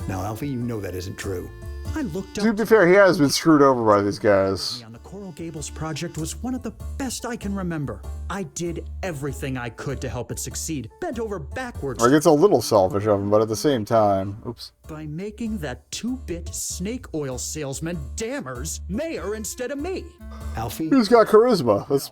Now, Alfie, you know that isn't true. I looked To up be fair, he has been screwed over by these guys. on the Coral Gables project was one of the best I can remember. I did everything I could to help it succeed, bent over backwards Like, it's a little selfish of him, but at the same time, oops. by making that two-bit snake oil salesman Dammers mayor instead of me. Alfie? He's got charisma.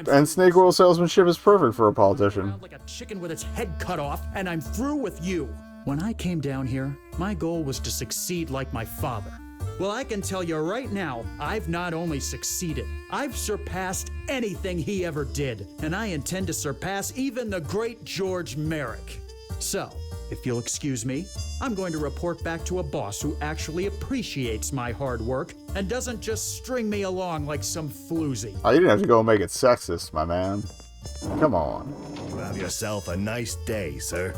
And snake oil salesmanship is perfect for a politician. Like a chicken with its head cut off, and I'm through with you. When I came down here, my goal was to succeed like my father. Well, I can tell you right now, I've not only succeeded, I've surpassed anything he ever did, and I intend to surpass even the great George Merrick. So, if you'll excuse me, I'm going to report back to a boss who actually appreciates my hard work and doesn't just string me along like some floozy. Oh, you didn't have to go and make it sexist, my man. Come on. You have yourself a nice day, sir.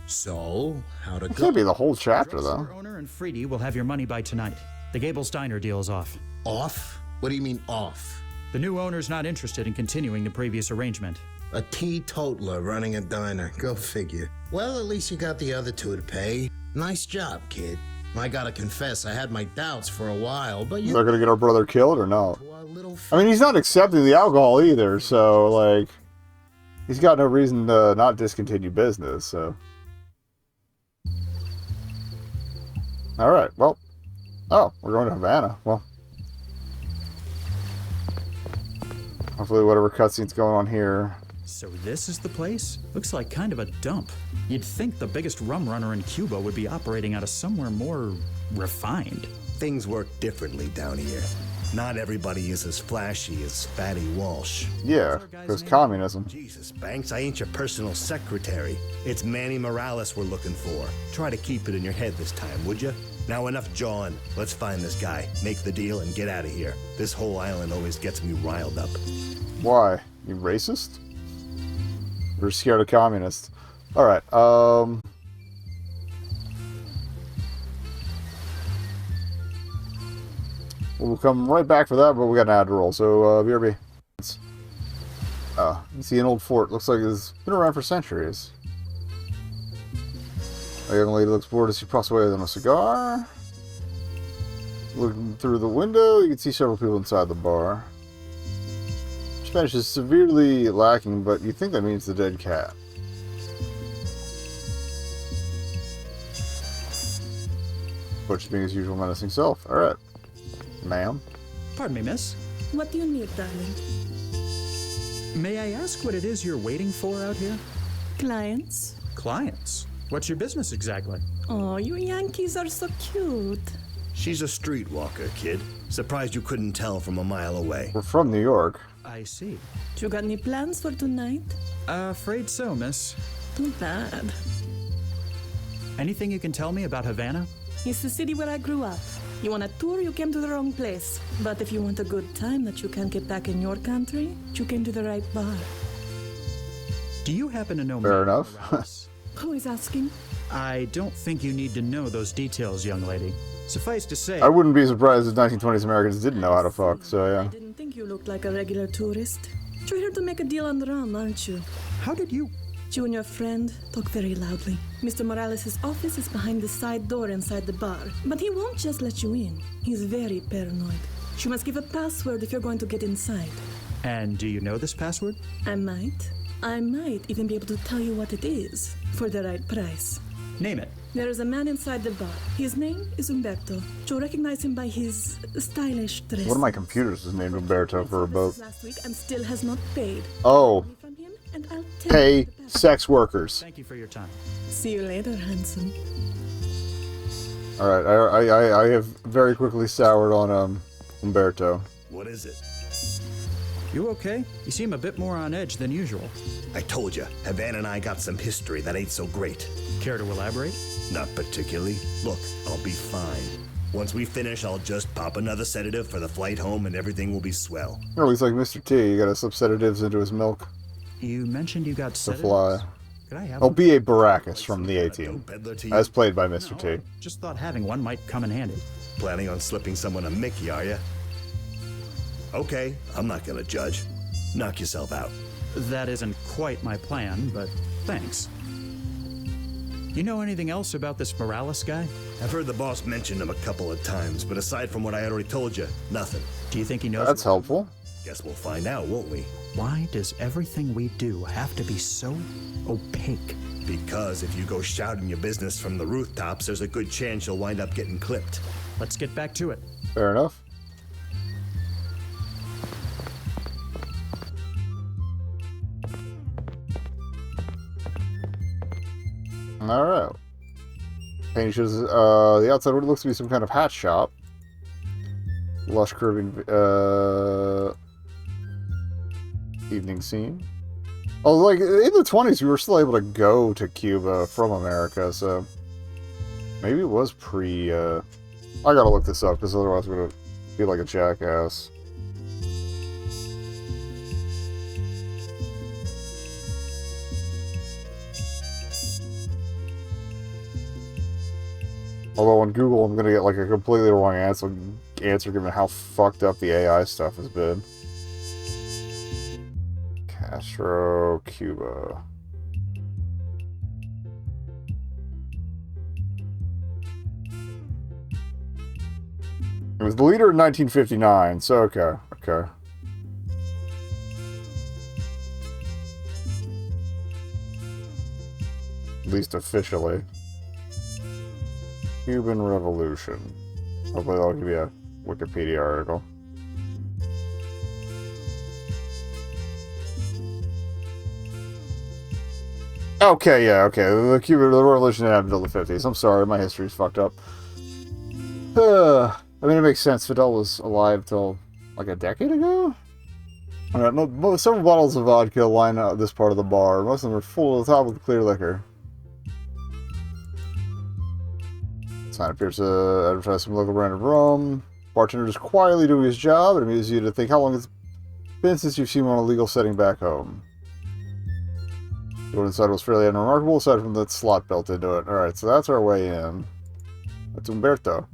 So, how'd it It go? can't be the whole chapter, though. Your owner and Freedy will have your money by tonight. The Gables Diner deal is off. Off? What do you mean off? The new owner's not interested in continuing the previous arrangement. A teetotaler running a diner. Go figure. Well, at least you got the other two to pay. Nice job, kid. I gotta confess, I had my doubts for a while, but Is you... that gonna get our brother killed or no? A little I mean, he's not accepting the alcohol either, so, like, he's got no reason to not discontinue business, so. Alright, well. Oh, we're going to Havana. Well. Hopefully whatever cutscene's going on here. So this is the place? Looks like kind of a dump. You'd think the biggest rum runner in Cuba would be operating out of somewhere more refined. Things work differently down here. Not everybody is as flashy as Fatty Walsh. Yeah, because communism. Jesus, Banks, I ain't your personal secretary. It's Manny Morales we're looking for. Try to keep it in your head this time, would you? Now enough jawing. Let's find this guy, make the deal, and get out of here. This whole island always gets me riled up. Why? You racist? We're scared of communists. Alright, we'll come right back for that, but we got an ad to roll, so, BRB. You see an old fort. Looks like it's been around for centuries. A young lady looks bored as she puffs away on a cigar. Looking through the window, you can see several people inside the bar. Spanish is severely lacking, but you think that means the dead cat. Butch being his usual menacing self. Alright. Ma'am. Pardon me, miss. What do you need, darling? May I ask what it is you're waiting for out here? Clients? Clients? What's your business exactly? Oh, you Yankees are so cute. She's a streetwalker, kid. Surprised you couldn't tell from a mile away. We're from New York. I see. You got any plans for tonight? Afraid so, miss. Too bad. Anything you can tell me about Havana? It's the city where I grew up. You want a tour, you came to the wrong place. But if you want a good time that you can't get back in your country, you came to the right bar. Do you happen to know Fair enough. Who is asking? I don't think you need to know those details, young lady. Suffice to say... I wouldn't be surprised if 1920s Americans didn't know how to fuck, so yeah. I didn't think you looked like a regular tourist. You're here to make a deal on the rum, aren't you? How did you... You and your friend talk very loudly. Mr. Morales' office is behind the side door inside the bar, but he won't just let you in. He's very paranoid. You must give a password if you're going to get inside. And do you know this password? I might even be able to tell you what it is for the right price. Name it. There is a man inside the bar. His name is Umberto. You'll recognize him by his stylish dress. One of my computers is named Umberto for a boat. Last week and still has not paid. Oh. And I'll tell Pay sex workers. Thank you for your time. See you later, handsome. Alright, I have very quickly soured on, Umberto. What is it? You okay? You seem a bit more on edge than usual. I told you, Havana and I got some history that ain't so great. Care to elaborate? Not particularly. Look, I'll be fine. Once we finish, I'll just pop another sedative for the flight home and everything will be swell. Oh, he's like Mr. T. You gotta slip sedatives into his milk. You mentioned you got To sedatives. fly. Could I have Oh, one? B.A. Baracus from the A-Team. As played by Mr. T. Just thought having one might come in handy. Planning on slipping someone a Mickey, are you? Okay, I'm not gonna judge. Knock yourself out. That isn't quite my plan, but thanks. You know anything else about this Morales guy? I've heard the boss mention him a couple of times, but aside from what I already told you, nothing. Do you think he knows? That's helpful. Guess we'll find out, won't we? Why does everything we do have to be so opaque? Because if you go shouting your business from the rooftops, there's a good chance you'll wind up getting clipped. Let's get back to it. Fair enough. Alright. Painting shows, the outside looks to be some kind of hat shop. Lush curving, evening scene. Oh, like, in the 20s, we were still able to go to Cuba from America, so... Maybe it was I gotta look this up, because otherwise I'm gonna feel like a jackass. Although on Google, I'm gonna get like a completely wrong answer given how fucked up the AI stuff has been. Castro, Cuba. It was the leader in 1959, so okay. At least officially. Cuban Revolution. Hopefully that'll give you a Wikipedia article. Okay, yeah, okay. The Revolution didn't happen until the 50s. I'm sorry, my history's fucked up. I mean, it makes sense. Fidel was alive till, like, a decade ago? Alright, several bottles of vodka line out this part of the bar. Most of them are full to the top with clear liquor. Sign appears to advertise some local brand of rum. Bartender is quietly doing his job. It amuses you to think how long it's been since you've seen one in a legal setting back home. The one inside was fairly unremarkable, aside from the slot built into it. Alright, so that's our way in. That's Umberto.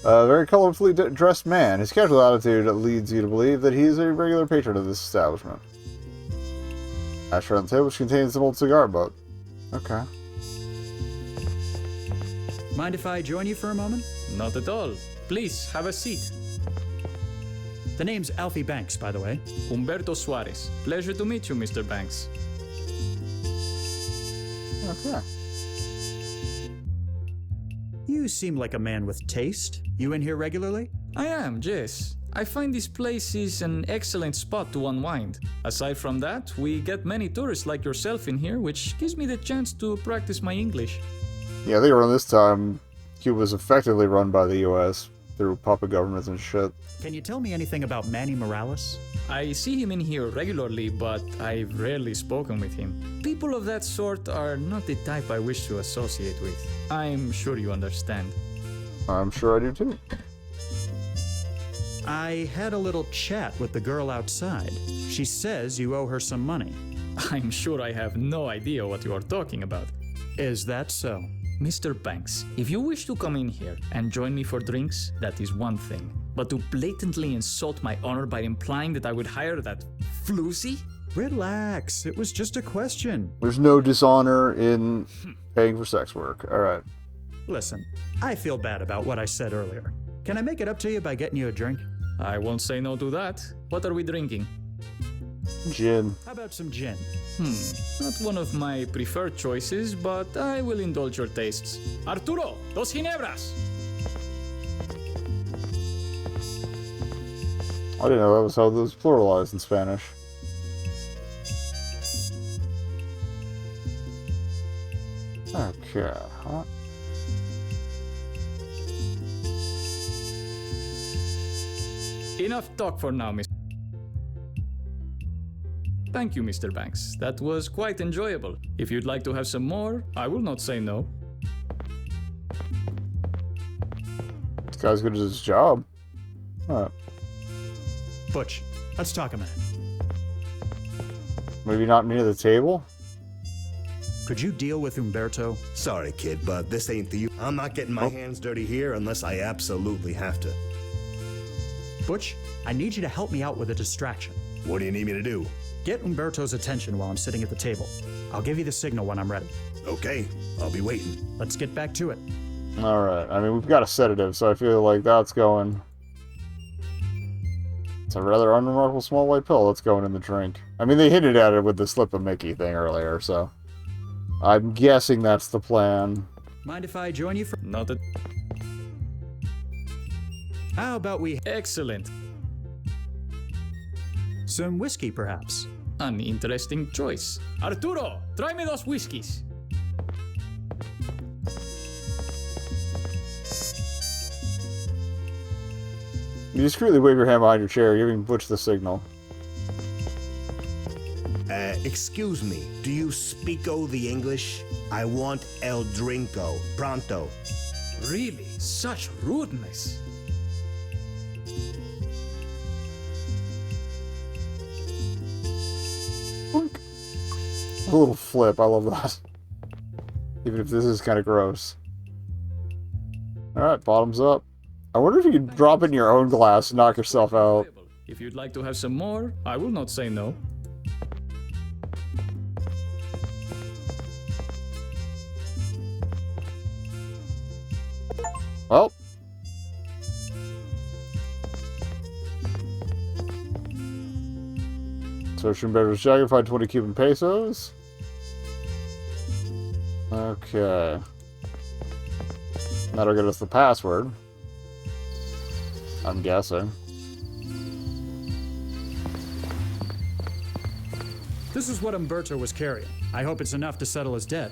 A very colorfully dressed man. His casual attitude leads you to believe that he is a regular patron of this establishment. Ashtray on the table, which contains an old cigar butt. Okay. Mind if I join you for a moment? Not at all. Please, have a seat. The name's Alfie Banks, by the way. Humberto Suarez. Pleasure to meet you, Mr. Banks. Okay. You seem like a man with taste. You in here regularly? I am, yes. I find this place is an excellent spot to unwind. Aside from that, we get many tourists like yourself in here, which gives me the chance to practice my English. Yeah, I think around this time, Cuba was effectively run by the U.S. through puppet governments and shit. Can you tell me anything about Manny Morales? I see him in here regularly, but I've rarely spoken with him. People of that sort are not the type I wish to associate with. I'm sure you understand. I'm sure I do too. I had a little chat with the girl outside. She says you owe her some money. I'm sure I have no idea what you are talking about. Is that so? Mr. Banks, if you wish to come in here and join me for drinks, that is one thing. But to blatantly insult my honor by implying that I would hire that floozy? Relax, it was just a question. There's no dishonor in paying for sex work. Alright. Listen, I feel bad about what I said earlier. Can I make it up to you by getting you a drink? I won't say no to that. What are we drinking? Gin. How about some gin? Not one of my preferred choices, but I will indulge your tastes. Arturo, dos ginebras! I didn't know that was how those pluralized in Spanish. Okay. Enough talk for now, Mr. Thank you, Mr. Banks. That was quite enjoyable. If you'd like to have some more, I will not say no. This guy's good at his job. Alright. Butch, let's talk a minute. Maybe not near the table? Could you deal with Umberto? Sorry, kid, but this ain't the you. I'm not getting my hands dirty here unless I absolutely have to. Butch, I need you to help me out with a distraction. What do you need me to do? Get Umberto's attention while I'm sitting at the table. I'll give you the signal when I'm ready. Okay, I'll be waiting. Let's get back to it. Alright, I mean, we've got a sedative, so I feel like that's going... It's a rather unremarkable small white pill that's going in the drink. I mean, they hinted at it with the slip of Mickey thing earlier, so... I'm guessing that's the plan. Mind if I join you for... Not a... How about we... Excellent. Some whiskey, perhaps? An interesting choice. Arturo, tráeme dos whiskeys. You discreetly wave your hand behind your chair, giving Butch the signal. Excuse me, do you speako the English? I want el drinko, pronto. Really? Such rudeness. A little flip, I love that. Even if this is kind of gross. Alright, bottoms up. I wonder if you could drop in your own glass and knock yourself out. If you'd like to have some more, I will not say no. Well. Search Umberto's jacket, find 20 Cuban pesos. Okay. That'll get us the password. I'm guessing. This is what Umberto was carrying. I hope it's enough to settle his debt.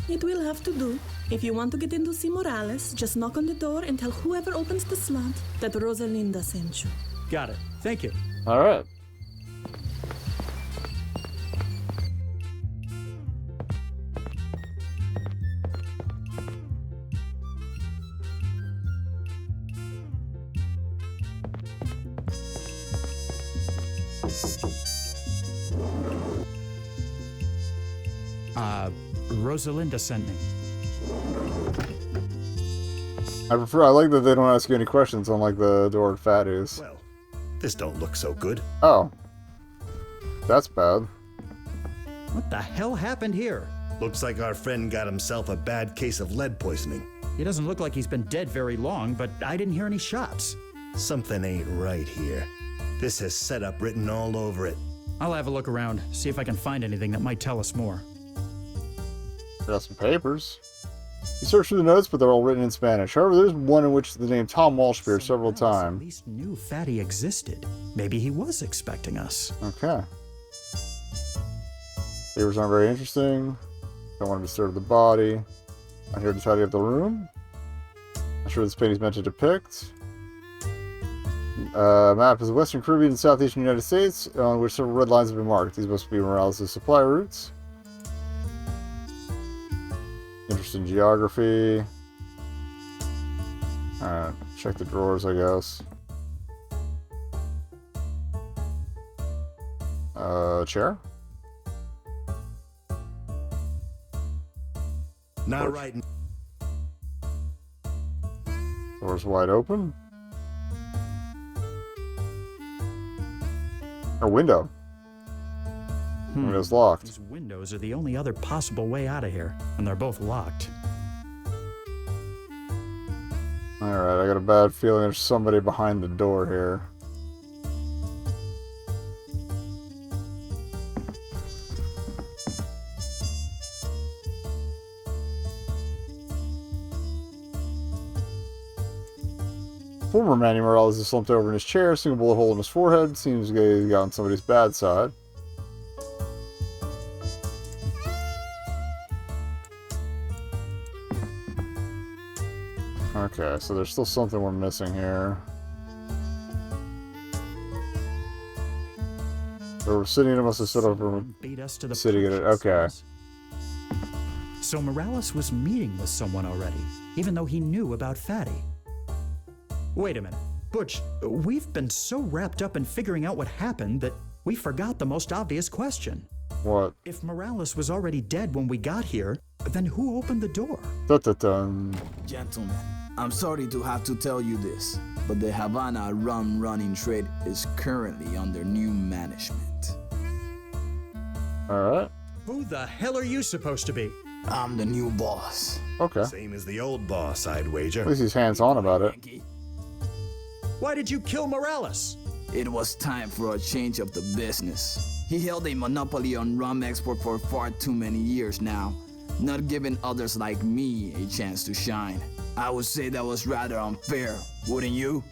It will have to do. If you want to get in to see Morales, just knock on the door and tell whoever opens the slot that Rosalinda sent you. Got it. Thank you. Alright. Rosalinda sent me. I like that they don't ask you any questions, unlike the door at Fatty's. Well, this don't look so good. Oh. That's bad. What the hell happened here? Looks like our friend got himself a bad case of lead poisoning. He doesn't look like he's been dead very long, but I didn't hear any shots. Something ain't right here. This has setup written all over it. I'll have a look around, see if I can find anything that might tell us more. Got some papers. You search through the notes, but they're all written in Spanish. However, there's one in which the name Tom Walsh appears several times. At least knew Fatty existed. Maybe he was expecting us. Okay. Papers aren't very interesting. Don't want to disturb the body. I'm here to tidy up the room. Not sure what this painting's meant to depict. Map of the Western Caribbean and Southeastern United States, on which several red lines have been marked. These must be Morales' supply routes. Interest in geography. Alright, check the drawers, I guess. Chair? Not right. Doors wide open. A window. Window's locked. These windows are the only other possible way out of here, and they're both locked. Alright, I got a bad feeling there's somebody behind the door here. Former Manny Morales is slumped over in his chair, single bullet hole in his forehead. Seems he's got on somebody's bad side. Okay, so there's still something we're missing here. Or City must have set up for beat us to the City. punch, Okay. So Morales was meeting with someone already, even though he knew about Fatty. Wait a minute. Butch, we've been so wrapped up in figuring out what happened that we forgot the most obvious question. What? If Morales was already dead when we got here, then who opened the door? Dun-dun-dun. Gentlemen, I'm sorry to have to tell you this, but the Havana rum running trade is currently under new management. Alright. Who the hell are you supposed to be? I'm the new boss. Okay. Same as the old boss, I'd wager. At least he's hands-on about it. Why did you kill Morales? It was time for a change of the business. He held a monopoly on rum export for far too many years now, not giving others like me a chance to shine. I would say that was rather unfair, wouldn't you?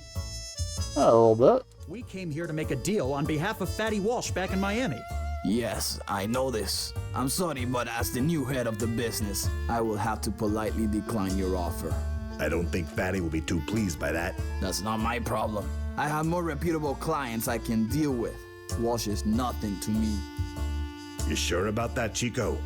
A little bit. We came here to make a deal on behalf of Fatty Walsh back in Miami. Yes, I know this. I'm sorry, but as the new head of the business, I will have to politely decline your offer. I don't think Fatty will be too pleased by that. That's not my problem. I have more reputable clients I can deal with. Walsh is nothing to me. You sure about that, Chico?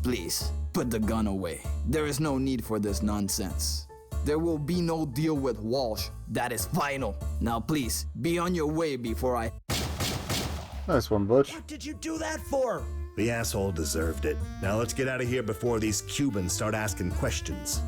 Please, put the gun away. There is no need for this nonsense. There will be no deal with Walsh. That is final. Now please, be on your way before I... Nice one, Butch. What did you do that for? The asshole deserved it. Now let's get out of here before these Cubans start asking questions.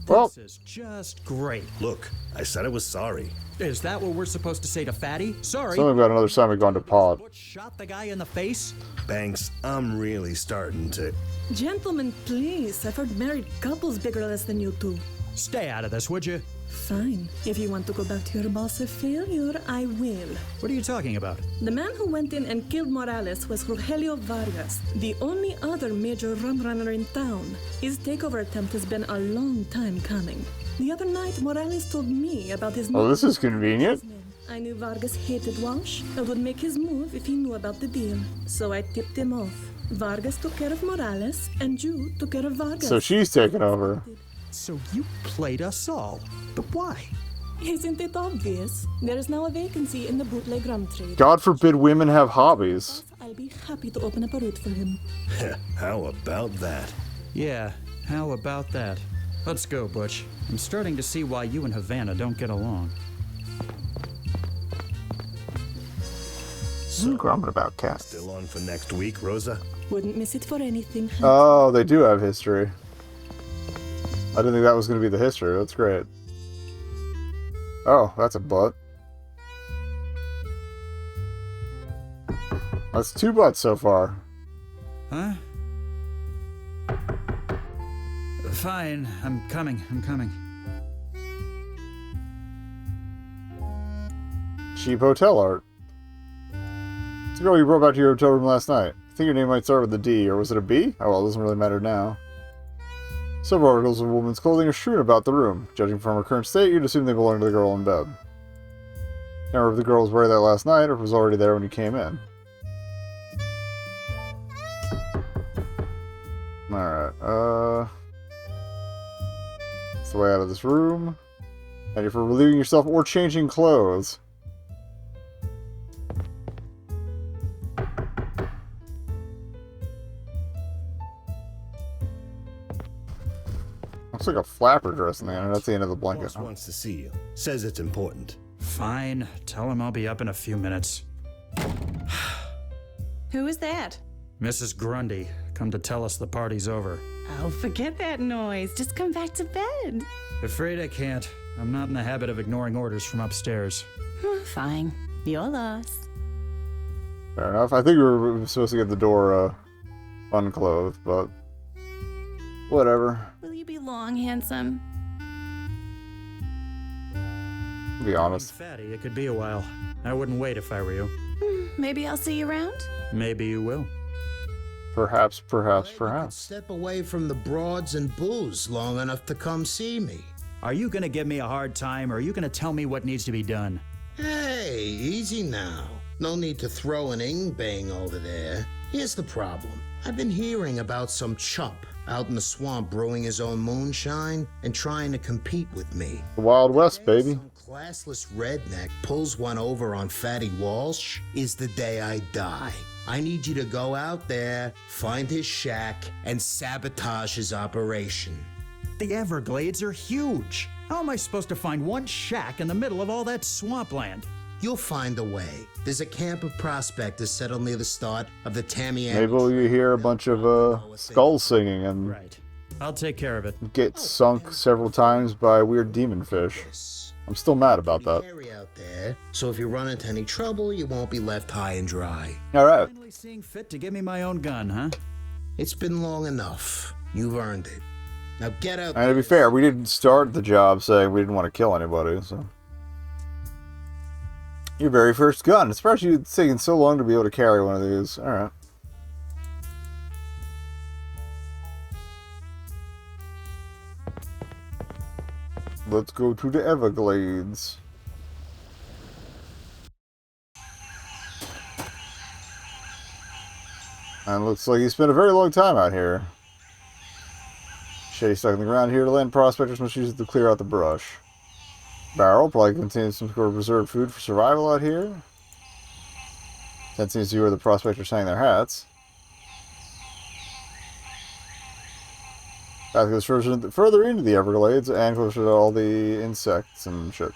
Well, this is just great. Look, I said I was sorry. Is that what we're supposed to say to Fatty? Sorry. something about another time we gone to pod. Butch shot the guy in the face? Banks, I'm really starting to... Gentlemen, please. I've heard married couples bigger less than you two. Stay out of this, would you? Fine. If you want to go back to your boss of failure, I will. What are you talking about? The man who went in and killed Morales was Rogelio Vargas, the only other major rum runner in town. His takeover attempt has been a long time coming. The other night, Morales told me about his... Oh, this is convenient. I knew Vargas hated Walsh and would make his move if he knew about the deal. So I tipped him off. Vargas took care of Morales, and you took care of Vargas. So she's taking over. So you played us all. But why? Isn't it obvious? There is now a vacancy in the bootleg rum trade. God forbid women have hobbies. I'll be happy to open up a route for him. How about that? Yeah, how about that? Let's go, Butch. I'm starting to see why you and Havana don't get along. So, grumbling about cats. Still on for next week, Rosa? Wouldn't miss it for anything. Oh, they do have history. I didn't think that was going to be the history. That's great. Oh, that's a butt. That's 2 butts so far. Huh? Fine, I'm coming. Cheap hotel art. It's the girl you brought back to your hotel room last night. I think your name might start with a D, or was it a B? Oh well, it doesn't really matter now. Several articles of woman's clothing are strewn about the room. Judging from her current state, you'd assume they belong to the girl in bed. Can't remember if the girl was wearing that last night, or if it was already there when you came in. Alright, that's the way out of this room. And if you're relieving yourself or changing clothes. Looks like a flapper dress in there, and that's the end of the blanket. Boss wants to see you. Says it's important. Fine. Tell him I'll be up in a few minutes. Who is that? Mrs. Grundy, come to tell us the party's over. Oh, forget that noise. Just come back to bed. Afraid I can't. I'm not in the habit of ignoring orders from upstairs. Fine. Your loss. Fair enough. I think we were supposed to get the door unclothed, but whatever. Will you be long, handsome? To be honest. Fatty, it could be a while. I wouldn't wait if I were you. Maybe I'll see you around? Maybe you will. Perhaps. Step away from the broads and booze long enough to come see me. Are you gonna give me a hard time, or are you gonna tell me what needs to be done? Hey, easy now. No need to throw an ing-bang over there. Here's the problem. I've been hearing about some chump out in the swamp brewing his own moonshine and trying to compete with me. The Wild West, baby. Some classless redneck pulls one over on Fatty Walsh is the day I die. I need you to go out there, find his shack, and sabotage his operation. The Everglades are huge. How am I supposed to find one shack in the middle of all that swampland? You'll find a way. There's a camp of prospectors settled near the start of the Tamiami. Maybe you hear a bunch of skulls singing and Right. I'll take care of it. get sunk several times by weird demon fish. I'm still mad about that. Out there, so if you run into any trouble, you won't be left high and dry. All right. Finally seeing fit to give me my own gun, huh? It's been long enough. You've earned it. Now get out. And to be fair, we didn't start the job saying we didn't want to kill anybody, so. Your very first gun. It's surprised it's taken so long to be able to carry one of these. Alright. Let's go to the Everglades. And looks like he spent a very long time out here. Shady stuck in the ground here to land prospectors must use it to clear out the brush. Barrel probably contains some sort of reserved food for survival out here. That seems to be where the prospectors hang their hats. Path goes further into the Everglades and closer to all the insects and shit.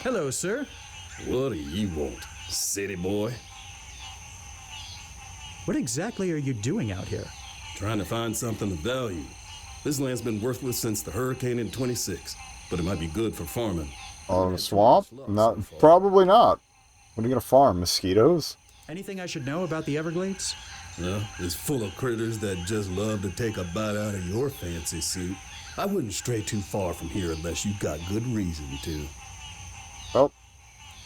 Hello, sir. What do you want, city boy? What exactly are you doing out here? Trying to find something of value. This land's been worthless since the hurricane in 26, but it might be good for farming. Oh, the swamp? Not, probably not. What are you gonna farm? Mosquitoes? Anything I should know about the Everglades? Well, it's full of critters that just love to take a bite out of your fancy suit. I wouldn't stray too far from here unless you got good reason to. Well,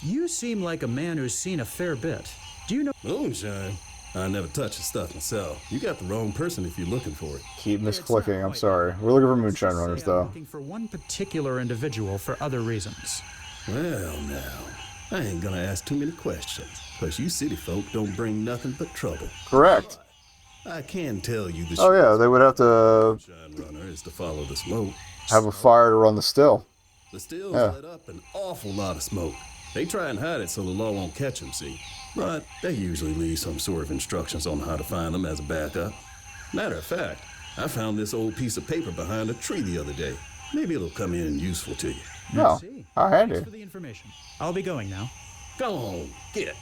you seem like a man who's seen a fair bit. Do you know moonshine? I never touch the stuff myself. You got the wrong person if you're looking for it. Keep misclicking, I'm sorry. We're looking for moonshine runners, though. looking for one particular individual for other reasons? Well, now, I ain't gonna ask too many questions, because you city folk don't bring nothing but trouble. Correct. I can tell you the Oh yeah, they would have to moonshine runner is to follow the smoke. have a fire to run the still. The stills Yeah. let up an awful lot of smoke. They try and hide it so the law won't catch them, see? But they usually leave some sort of instructions on how to find them as a backup. Matter of fact, I found this old piece of paper behind a tree the other day. Maybe it'll come in useful to you. No, how handy. Thanks for the information. I'll be going now. Go on, get.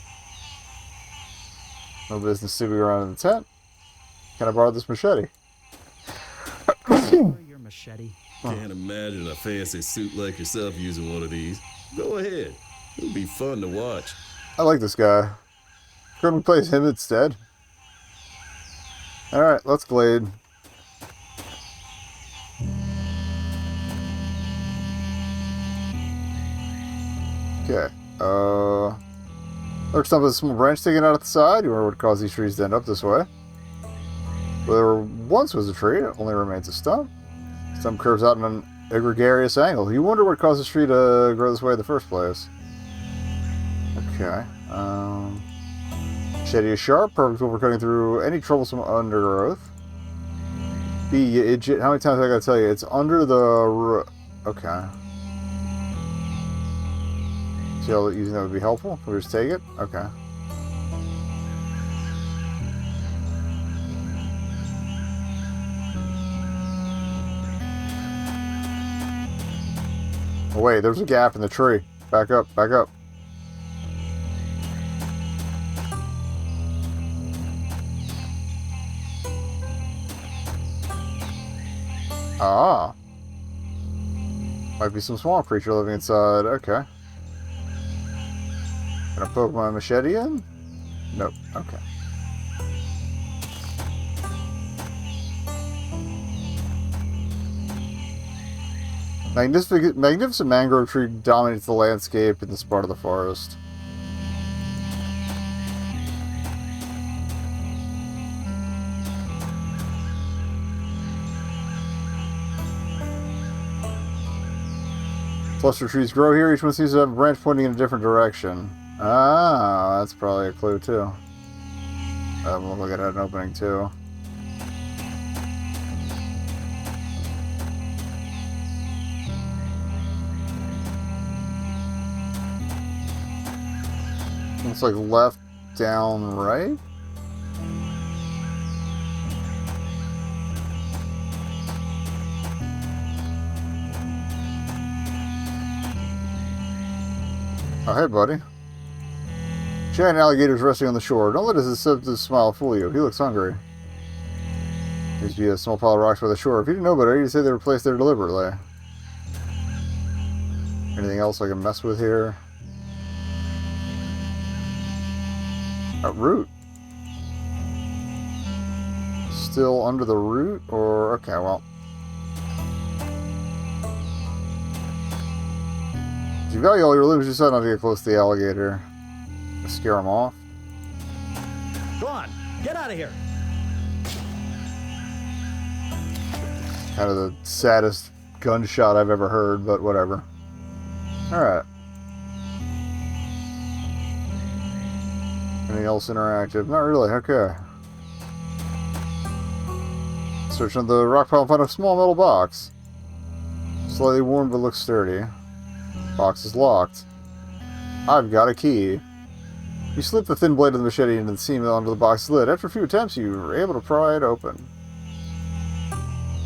No business sitting around in the tent. Can I borrow this machete? Your machete. Can't imagine a fancy suit like yourself using one of these. Go ahead. It'll be fun to watch. I like this guy. Couldn't we place him instead? Alright, let's glade. Okay. Looks like there's a small branch sticking out at the side. You wonder what caused these trees to end up this way. Where there once was a tree, it only remains a stump. Stump curves out in an egregious angle. You wonder what caused this tree to grow this way in the first place. Okay. Machete is sharp, perfect for cutting through any troublesome undergrowth. B, you idiot. How many times I gotta tell you? It's under the... Okay. See how using that would be helpful? Can we just take it? Okay. Oh wait, there's a gap in the tree. Back up, back up. Ah. Might be some swamp creature living inside. Okay. Can I poke my machete in? Nope. Okay. Magnificent mangrove tree dominates the landscape in this part of the forest. Cluster trees grow here. Each one seems to have a branch pointing in a different direction. Ah, that's probably a clue too. We'll look at an opening too. Looks like left, down, right? Oh, hey, buddy. Giant alligators resting on the shore. Don't let his deceptive smile fool you. He looks hungry. There used to be a small pile of rocks by the shore. If you didn't know better, you'd say they were placed there deliberately. Anything else I can mess with here? A root. Still under the root? Or, okay, well. If you value all your limbs, you decide not to get close to the alligator. Just scare him off. Go on, get out of here. Kind of the saddest gunshot I've ever heard, but whatever. Alright. Anything else interactive? Not really, okay. Search on the rock pile and find a small metal box. Slightly worn but looks sturdy. Box is locked. I've got a key. You slip the thin blade of the machete into the seam under the box's lid. After a few attempts, you were able to pry it open.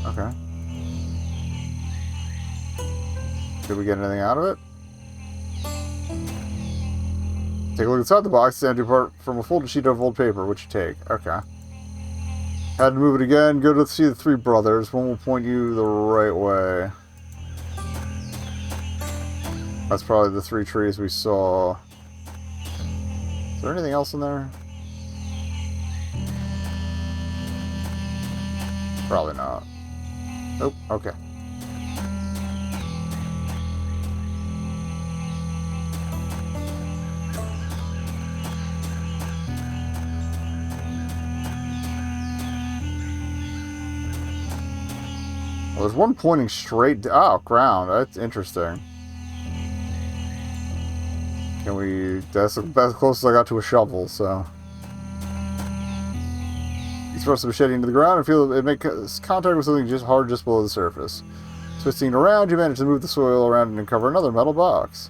Okay. Did we get anything out of it? Take a look inside the box. Stand apart from a folded sheet of old paper, which you take. Okay. Had to move it again. Go to see the three brothers. One will point you the right way. That's probably the three trees we saw. Is there anything else in there? Probably not. Nope. Okay. Well, there's one pointing straight down. Oh, ground. That's interesting. Can we... That's as close as I got to a shovel, so... You thrust the machete into the ground and feel it make contact with something just hard just below the surface. Twisting it around, you manage to move the soil around and uncover another metal box.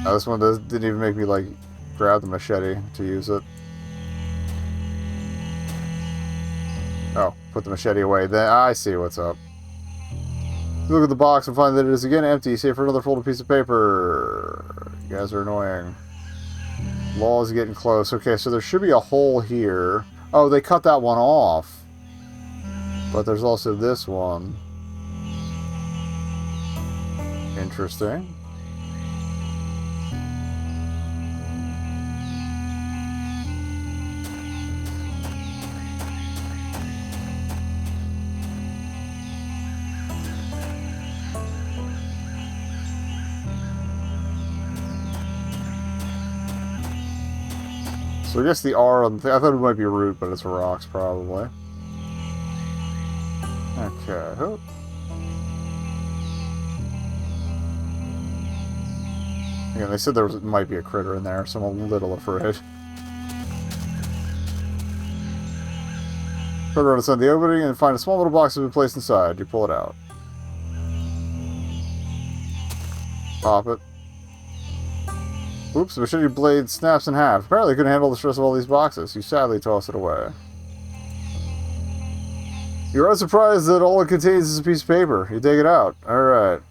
Now, this one didn't even make me, like, grab the machete to use it. Oh, put the machete away. Then I see what's up. You look at the box and find that it is again empty, save for another folded piece of paper. You guys are annoying. Law is getting close. Okay, so there should be a hole here. Oh, they cut that one off. But there's also this one. Interesting. So I guess the R on the thing, I thought it might be root, but it's rocks probably. Okay. Oh. Again, they said there might be a critter in there, so I'm a little afraid. Turn around inside the opening and find a small little box that's been placed inside. You pull it out. Pop it. Oops, the machete blade snaps in half. Apparently it couldn't handle the stress of all these boxes. You sadly toss it away. You're unsurprised that all it contains is a piece of paper. You take it out. Alright.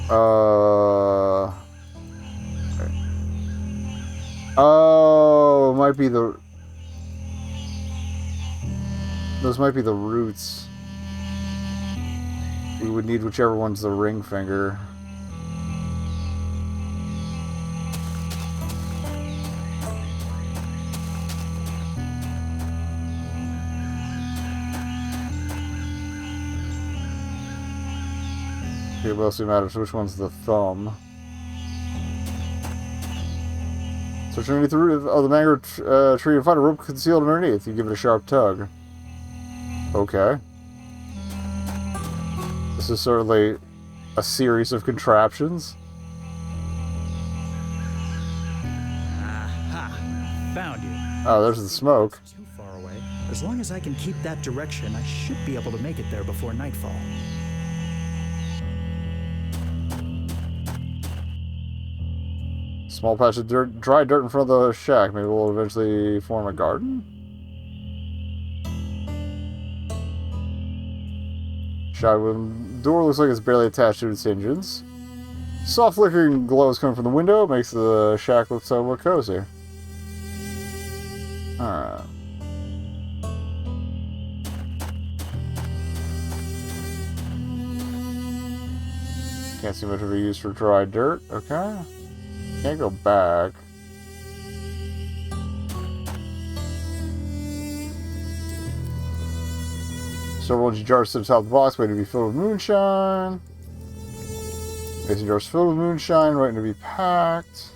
Okay. Oh, it might be the... Those might be the roots. We would need whichever one's the ring finger. It mostly matters which one's the thumb. Search underneath the root of the mango tree and find a rope concealed underneath. You give it a sharp tug. Okay. This is certainly a series of contraptions. Aha! Found you. Oh, there's the smoke. Too far away. As long as I can keep that direction, I should be able to make it there before nightfall. Small patch of dirt, dry dirt in front of the shack. Maybe we'll eventually form a garden? Shotgun door looks like it's barely attached to its hinges. Soft flickering glow is coming from the window. Makes the shack look somewhat cozy. Alright. Can't see much of a use for dry dirt. Okay. Can't go back. Several empty jars sit atop the box, waiting to be filled with moonshine. Mason jars filled with moonshine, waiting to be packed.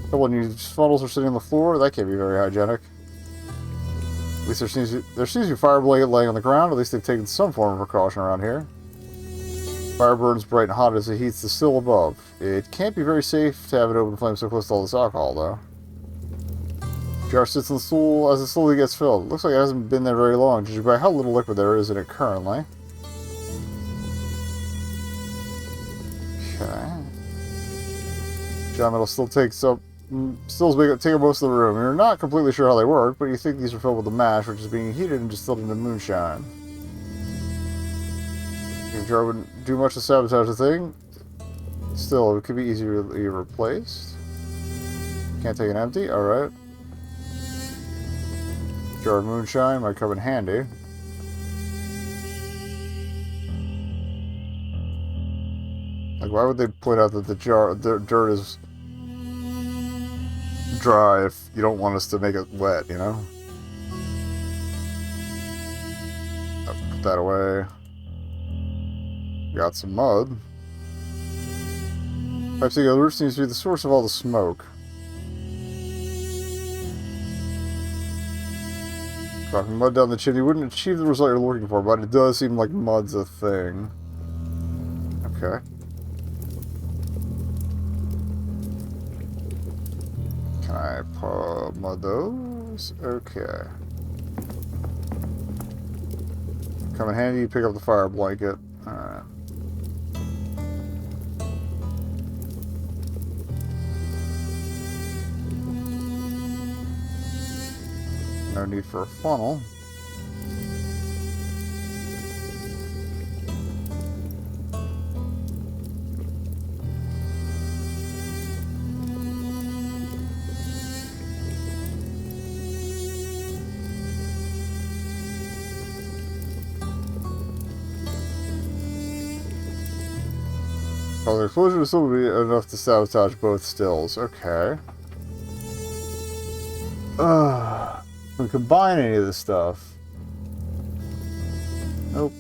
A couple of new funnels are sitting on the floor. That can't be very hygienic. At least there seems to be a fire blanket laying on the ground. At least they've taken some form of precaution around here. Fire burns bright and hot as it heats the sill above. It can't be very safe to have an open flame so close to all this alcohol, though. Jar sits on the stool as it slowly gets filled. Looks like it hasn't been there very long, judging by how little liquid there is in it currently. Okay. Jar metal still takes up take up most of the room. You're not completely sure how they work, but you think these are filled with the mash, which is being heated and distilled into moonshine. If jar wouldn't do much to sabotage the thing, still, it could be easily replaced. Can't take an empty? Alright. Jar of moonshine might come in handy. Like, why would they point out that the dirt is dry if you don't want us to make it wet, you know? I'll put that away. Got some mud. Pipes to the roof seems to be the source of all the smoke. Dropping mud down the chimney wouldn't achieve the result you're looking for, but it does seem like mud's a thing. Okay. Can I mud those? Okay. Come in handy, pick up the fire blanket. Alright. No need for a funnel. Oh, the explosion will still be enough to sabotage both stills. Okay. Can we combine any of this stuff? Nope.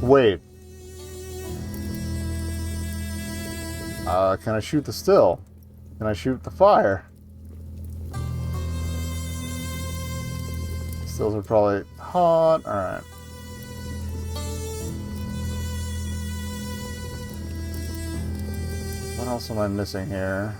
Wait. Can I shoot the still? Can I shoot the fire? Stills are probably hot. Alright. What else am I missing here?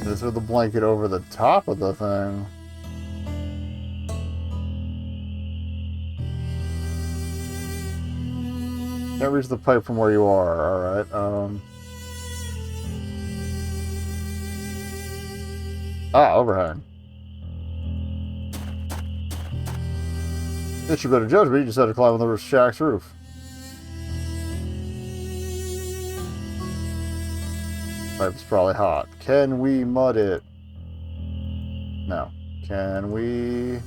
Just throw the blanket over the top of the thing. Can't reach the pipe from where you are. Alright, overhang. It's your better judgment, you just had to climb on the shack's roof. Pipe's probably hot. Can we mud it? No. Can we...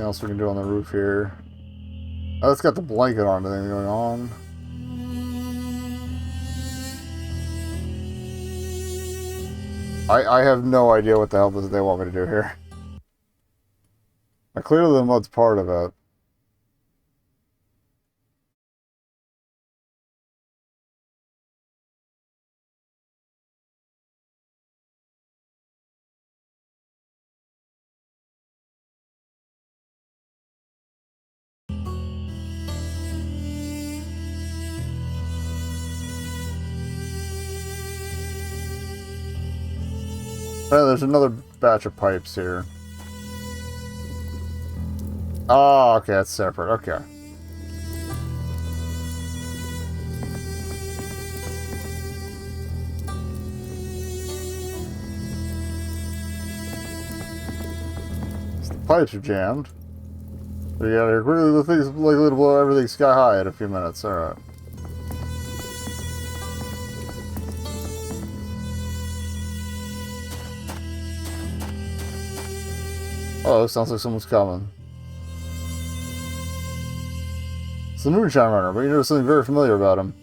Anything else we can do on the roof here? Oh, it's got the blanket on. Anything going on? I have no idea what the hell they want me to do here. Clearly the mud's part of it. Oh, there's another batch of pipes here. Oh, okay, that's separate. Okay. So the pipes are jammed. So you gotta quickly the things likely to blow everything sky high in a few minutes. Alright. Oh, it sounds like someone's coming. It's the Moonshine Runner, but you notice something very familiar about him.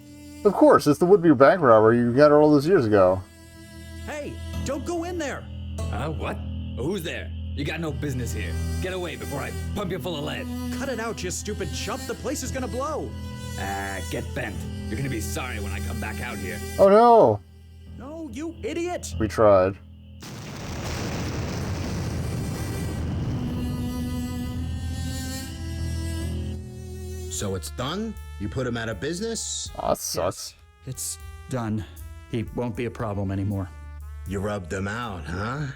Of course, it's the would-be bank robber you got all those years ago. Hey, don't go in there! What? Who's there? You got no business here. Get away before I pump you full of lead. Cut it out, you stupid chump. The place is gonna blow. Get bent. You're gonna be sorry when I come back out here. Oh no! No, you idiot! We tried. So it's done? You put him out of business? Oh, that sucks. It's done. He won't be a problem anymore. You rubbed him out, huh?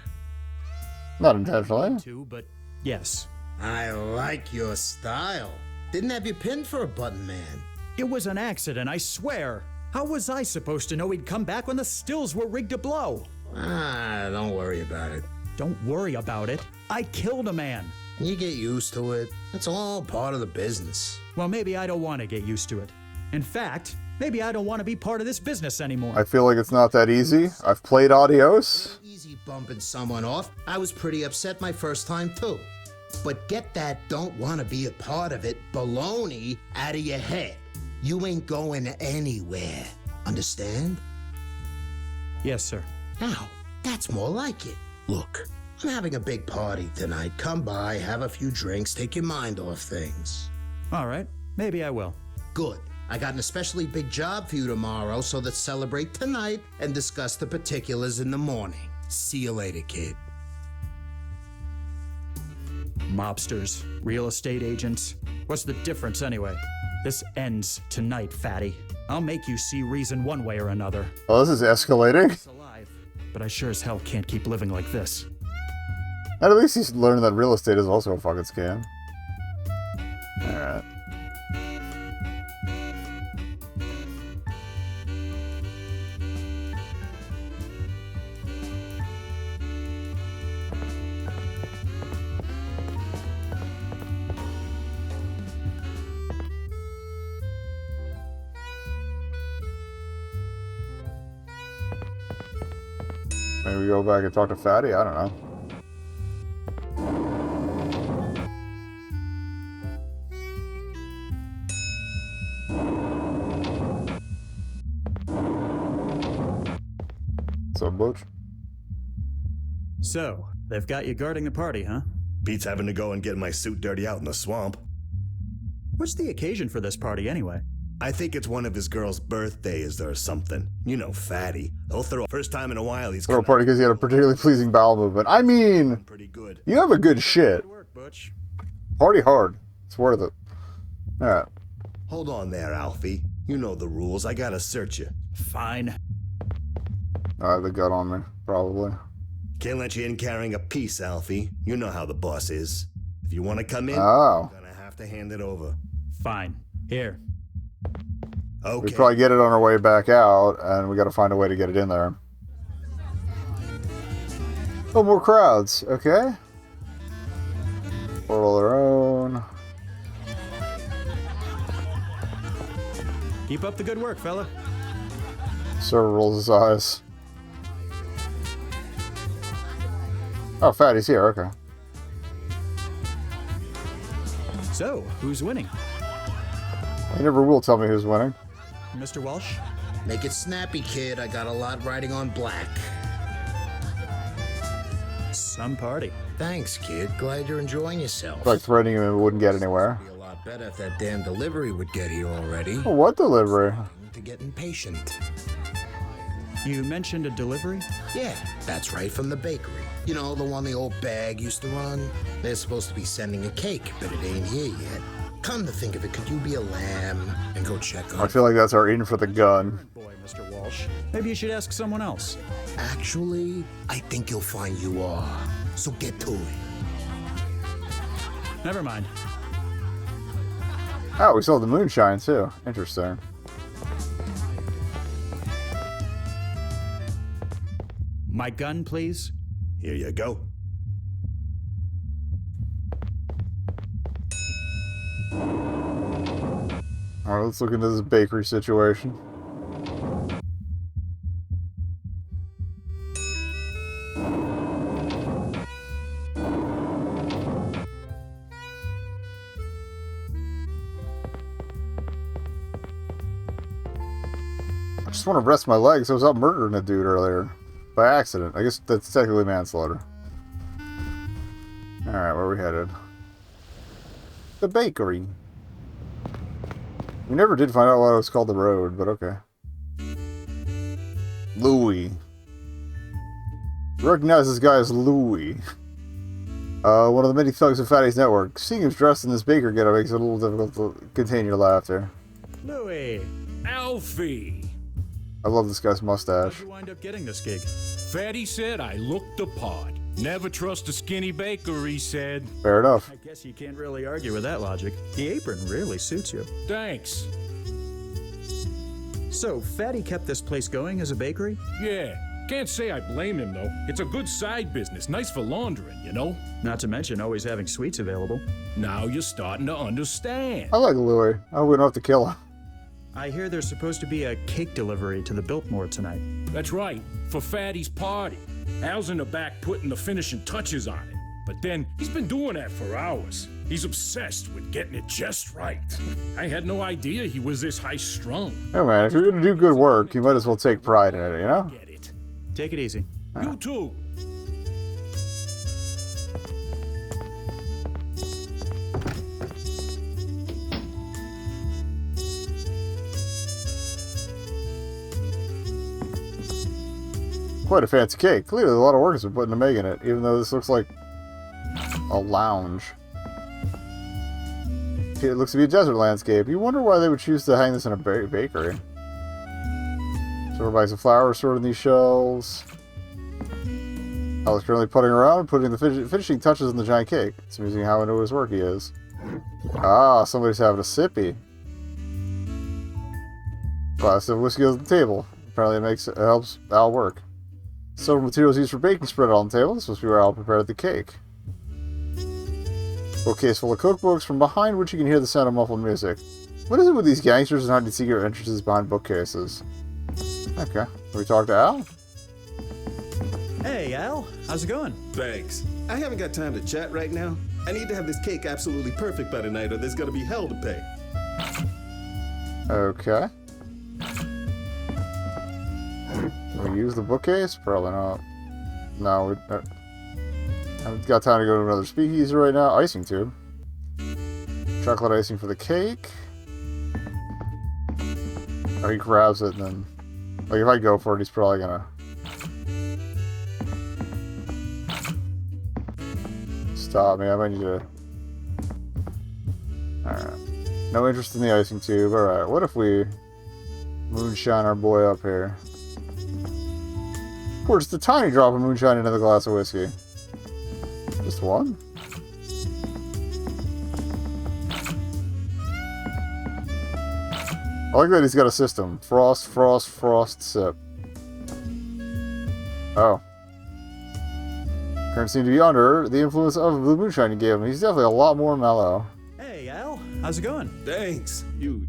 Not intentionally. But yes. I like your style. Didn't have you pinned for a button man. It was an accident, I swear. How was I supposed to know he'd come back when the stills were rigged to blow? Don't worry about it. Don't worry about it. I killed a man. You get used to it. It's all part of the business. Well, maybe I don't want to get used to it. In fact, maybe I don't want to be part of this business anymore. I feel like it's not that easy. I've played Adios. Easy bumping someone off. I was pretty upset my first time too. But get that don't want to be a part of it baloney out of your head. You ain't going anywhere. Understand? Yes, sir. Now, that's more like it. Look, I'm having a big party tonight. Come by, have a few drinks, take your mind off things. All right, maybe I will. Good. I got an especially big job for you tomorrow, so let's celebrate tonight and discuss the particulars in the morning. See you later, kid. Mobsters, real estate agents. What's the difference anyway? This ends tonight, fatty. I'll make you see reason one way or another. Oh, this is escalating. Alive, but I sure as hell can't keep living like this. At least he's learned that real estate is also a fucking scam. Alright. Maybe we go back and talk to Fatty? I don't know. What's up, Butch? So, they've got you guarding the party, huh? Beats having to go and get my suit dirty out in the swamp. What's the occasion for this party anyway? I think it's one of his girl's birthdays or something. You know, Fatty. He'll throw first time in a while he's throw a party because he had a particularly pleasing bowel movement. I mean, pretty good. You have a good shit. Good work, Butch. Party hard. It's worth it. Alright. Hold on there, Alfie. You know the rules. I gotta search you. Fine. I have the gun on me, probably. Can't let you in carrying a piece, Alfie. You know how the boss is. If you want to come in, oh. you're gonna have to hand it over. Fine. Here. Okay. We probably get it on our way back out, and we gotta find a way to get it in there. Oh, more crowds. Okay. Portal their own. Keep up the good work, fella. Server rolls his eyes. Oh, Fatty's here. Okay. So, who's winning? He never will tell me who's winning. Mr. Walsh? Make it snappy, kid. I got a lot riding on black. Some party. Thanks, kid. Glad you're enjoying yourself. Like threatening him and wouldn't get anywhere. It'd be a lot better if that damn delivery would get here already. Oh, what delivery? To get impatient. You mentioned a delivery? Yeah, that's right, from the bakery. You know, the one the old bag used to run? They're supposed to be sending a cake, but it ain't here yet. Come to think of it, could you be a lamb and go check on I feel like that's our in for the gun. Boy, Mr. Walsh. Maybe you should ask someone else. Actually, I think you'll find you are. So get to it. Never mind. Oh, we sold the moonshine too. Interesting. My gun, please. Here you go. Alright, let's look into this bakery situation. I just want to rest my legs. I was out murdering a dude earlier. By accident. I guess that's technically manslaughter. Alright, where are we headed? The bakery. We never did find out why it was called the road, but okay. Louis. Recognize this guy as Louis. One of the many thugs of Fatty's network. Seeing him dressed in this baker getup makes it a little difficult to contain your laughter. Louis! Alfie! I love this guy's mustache. How'd you wind up getting this gig? Fatty said I looked the part. Never trust a skinny baker, he said. Fair enough. I guess you can't really argue with that logic. The apron really suits you. Thanks. So, Fatty kept this place going as a bakery? Yeah. Can't say I blame him, though. It's a good side business. Nice for laundering, you know? Not to mention always having sweets available. Now you're starting to understand. I like Louis. I wouldn't have to kill him. I hear there's supposed to be a cake delivery to the Biltmore tonight. That's right. For Fatty's party. Al's in the back putting the finishing touches on it. But then, he's been doing that for hours. He's obsessed with getting it just right. I had no idea he was this high-strung. Hey man, if you're gonna do good work, you might as well take pride in it, you know? Get it. Take it easy. You too. Quite a fancy cake. Clearly a lot of work has been put into making it, even though this looks like a lounge. It looks to be a desert landscape. You wonder why they would choose to hang this in a bakery. So bags of flour stored in these shells. Alex currently putting around, putting the finishing touches on the giant cake. It's amusing how into his work he is. Ah, somebody's having a sippy. Glass of whiskey on the table. Apparently it helps Al work. Several materials used for baking spread on the table. This must be where Al prepared the cake. Bookcase full of cookbooks, from behind which you can hear the sound of muffled music. What is it with these gangsters and hiding secret entrances behind bookcases? Okay. Can we talk to Al? Hey, Al. How's it going? Thanks. I haven't got time to chat right now. I need to have this cake absolutely perfect by tonight or there's gonna be hell to pay. Okay. Can we use the bookcase? Probably not. No, we haven't got time to go to another speakeasy right now. Icing tube. Chocolate icing for the cake. Oh, he grabs it and then... Like, if I go for it, he's probably gonna... Stop me, I might need to... Alright. No interest in the icing tube. Alright, what if we... moonshine our boy up here? Pour just a tiny drop of moonshine into the glass of whiskey. Just one? I like that he's got a system. Frost, frost, frost, sip. Oh. Current seemed to be under the influence of the moonshine you gave him. He's definitely a lot more mellow. Hey, Al. How's it going? Thanks. You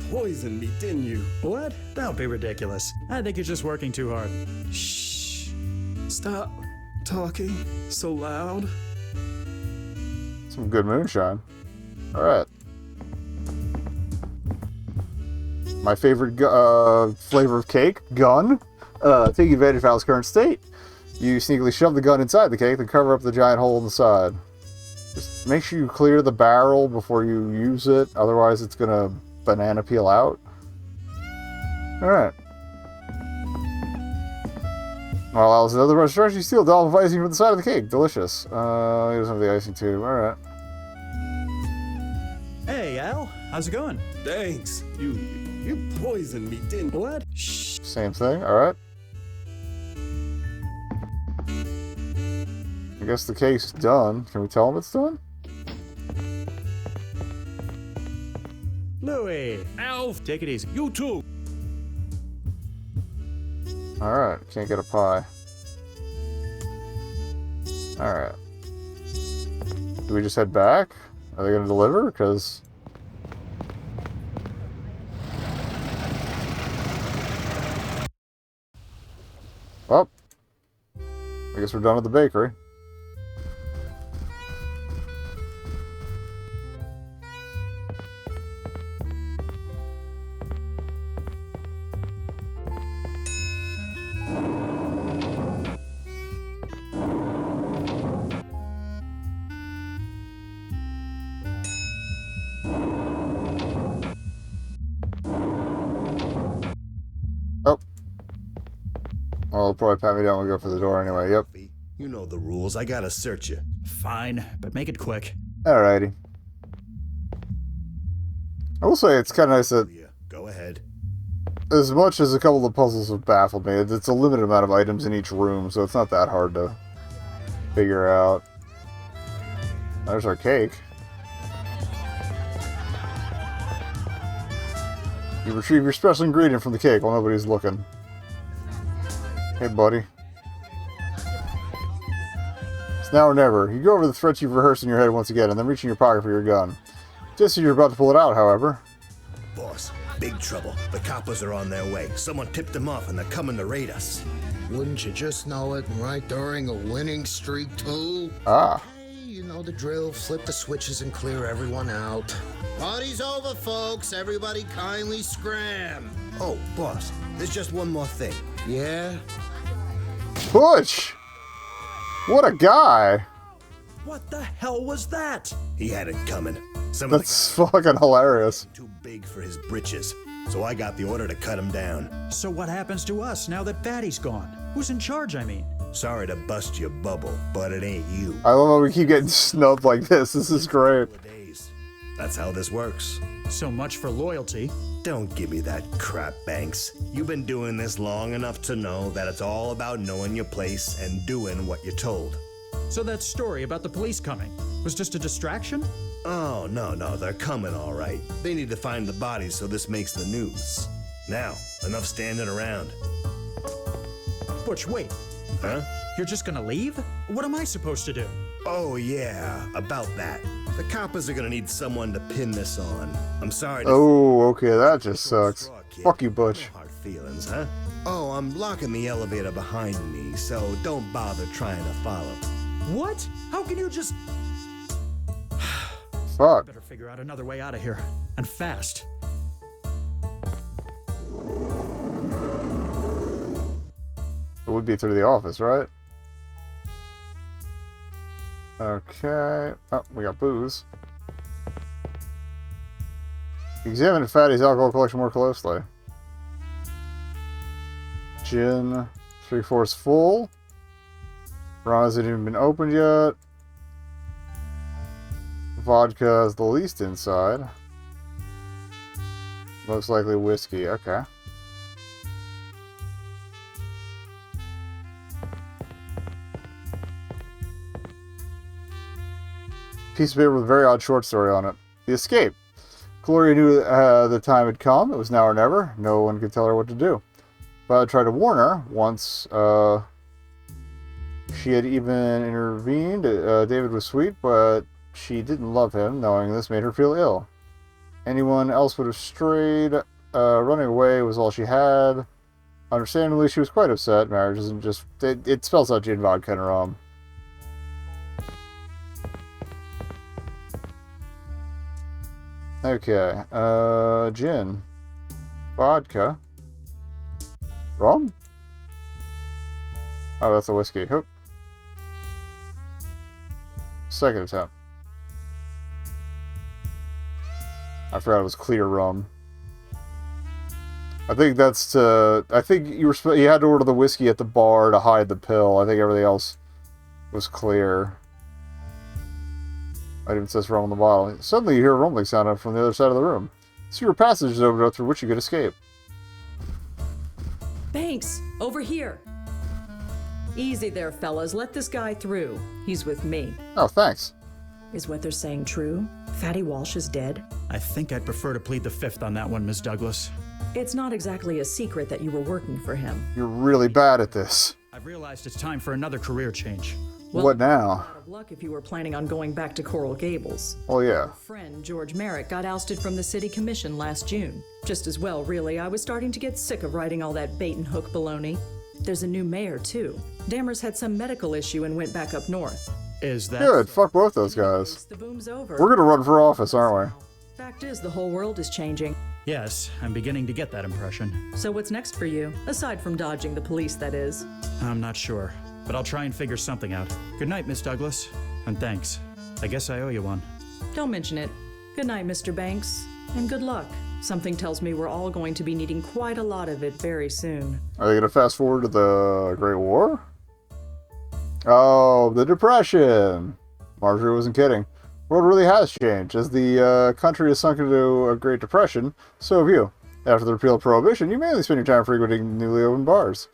poisoned me, didn't you? What? Don't be ridiculous. I think you're just working too hard. Shh. Stop talking so loud. Some good moonshine. Alright. My favorite flavor of cake, gun. Taking advantage of Al's current state. You sneakily shove the gun inside the cake, then cover up the giant hole in the side. Just make sure you clear the barrel before you use it, otherwise it's gonna banana peel out. Alright. Well, Alice, another rush you steal a dollop of icing from the side of the cake. Delicious. He doesn't have the icing too. Alright. Hey, Al. How's it going? Thanks. You poisoned me, didn't you? What? Shh. Same thing. Alright. I guess the cake's done. Can we tell him it's done? Louie. Alf. Take it easy. You too. Alright. Can't get a pie. Alright. Do we just head back? Are they going to deliver? Because... Well, I guess we're done at the bakery. Oh. Well, they'll probably pat me down when we go for the door anyway, yep. You know the rules. I gotta search you. Fine, but make it quick. Alrighty. I will say it's kind of nice that, Go ahead. as much as a couple of the puzzles have baffled me, it's a limited amount of items in each room, so it's not that hard to figure out. There's our cake. You retrieve your special ingredient from the cake while nobody's looking. Hey, buddy. It's now or never. You go over the threats you've rehearsed in your head once again, and then reach in your pocket for your gun. Just as you're about to pull it out, however... Boss, big trouble. The coppers are on their way. Someone tipped them off and they're coming to raid us. Wouldn't you just know it, right during a winning streak, too? Ah. Hey, you know the drill. Flip the switches and clear everyone out. Party's over, folks. Everybody kindly scram. Oh, boss, there's just one more thing. Yeah? Butch! What a guy! What the hell was that? He had it coming. That's fucking hilarious. Too big for his britches, so I got the order to cut him down. So what happens to us now that Fatty's gone? Who's in charge, I mean? Sorry to bust your bubble, but it ain't you. I love how we keep getting snubbed like this. This is great. That's how this works. So much for loyalty. Don't give me that crap, Banks. You've been doing this long enough to know that it's all about knowing your place and doing what you're told. So that story about the police coming was just a distraction? Oh, no, they're coming all right. They need to find the bodies, so this makes the news. Now, enough standing around. Butch, wait. Huh? You're just gonna leave? What am I supposed to do? Oh, yeah, about that. The coppers are gonna need someone to pin this on. I'm sorry to... Oh, okay, that just sucks. Fuck you, Butch. Hard feelings, huh? Oh, I'm locking the elevator behind me, so don't bother trying to follow. What? How can you just... Fuck. Better figure out another way out of here. And fast. It would be through the office, right? Okay. Oh, we got booze. Examine Fatty's alcohol collection more closely. Gin, 3/4 full. Ron hasn't even been opened yet. Vodka is the least inside. Most likely whiskey. Okay. Piece of paper with a very odd short story on it. The escape. Gloria knew the time had come. It was now or never. No one could tell her what to do. But I tried to warn her once. She had even intervened. David was sweet, but she didn't love him, knowing this made her feel ill. Anyone else would have strayed. Running away was all she had. Understandably, she was quite upset. Marriage isn't just... It spells out gin, vodka, and rum. Okay, gin. Vodka. Rum? Oh, that's a whiskey. Oop. Second attempt. I forgot it was clear rum. I think that's to... I think you had to order the whiskey at the bar to hide the pill. I think everything else was clear. It even says rum on the bottle. Suddenly you hear a rumbling sound from the other side of the room. Secret passage is opened up through which you could escape. Banks, over here. Easy there, fellas. Let this guy through. He's with me. Oh, thanks. Is what they're saying true? Fatty Walsh is dead? I think I'd prefer to plead the fifth on that one, Miss Douglas. It's not exactly a secret that you were working for him. You're really bad at this. I've realized it's time for another career change. Well, what now? Out of luck if you were planning on going back to Coral Gables. Oh, yeah. Your friend, George Merrick, got ousted from the city commission last June. Just as well, really. I was starting to get sick of writing all that bait and hook baloney. There's a new mayor, too. Dammers had some medical issue and went back up north. Is that... Good. Fuck both those guys. The boom's over. We're gonna run for office, aren't we? Fact is, the whole world is changing. Yes, I'm beginning to get that impression. So what's next for you? Aside from dodging the police, that is. I'm not sure, but I'll try and figure something out. Good night, Miss Douglas, and thanks. I guess I owe you one. Don't mention it. Good night, Mr. Banks, and good luck. Something tells me we're all going to be needing quite a lot of it very soon. Are they gonna fast forward to the Great War? Oh, the Depression! Marjorie wasn't kidding. The world really has changed. As the country has sunk into a Great Depression, so have you. After the repeal of Prohibition, you mainly spend your time frequenting newly opened bars.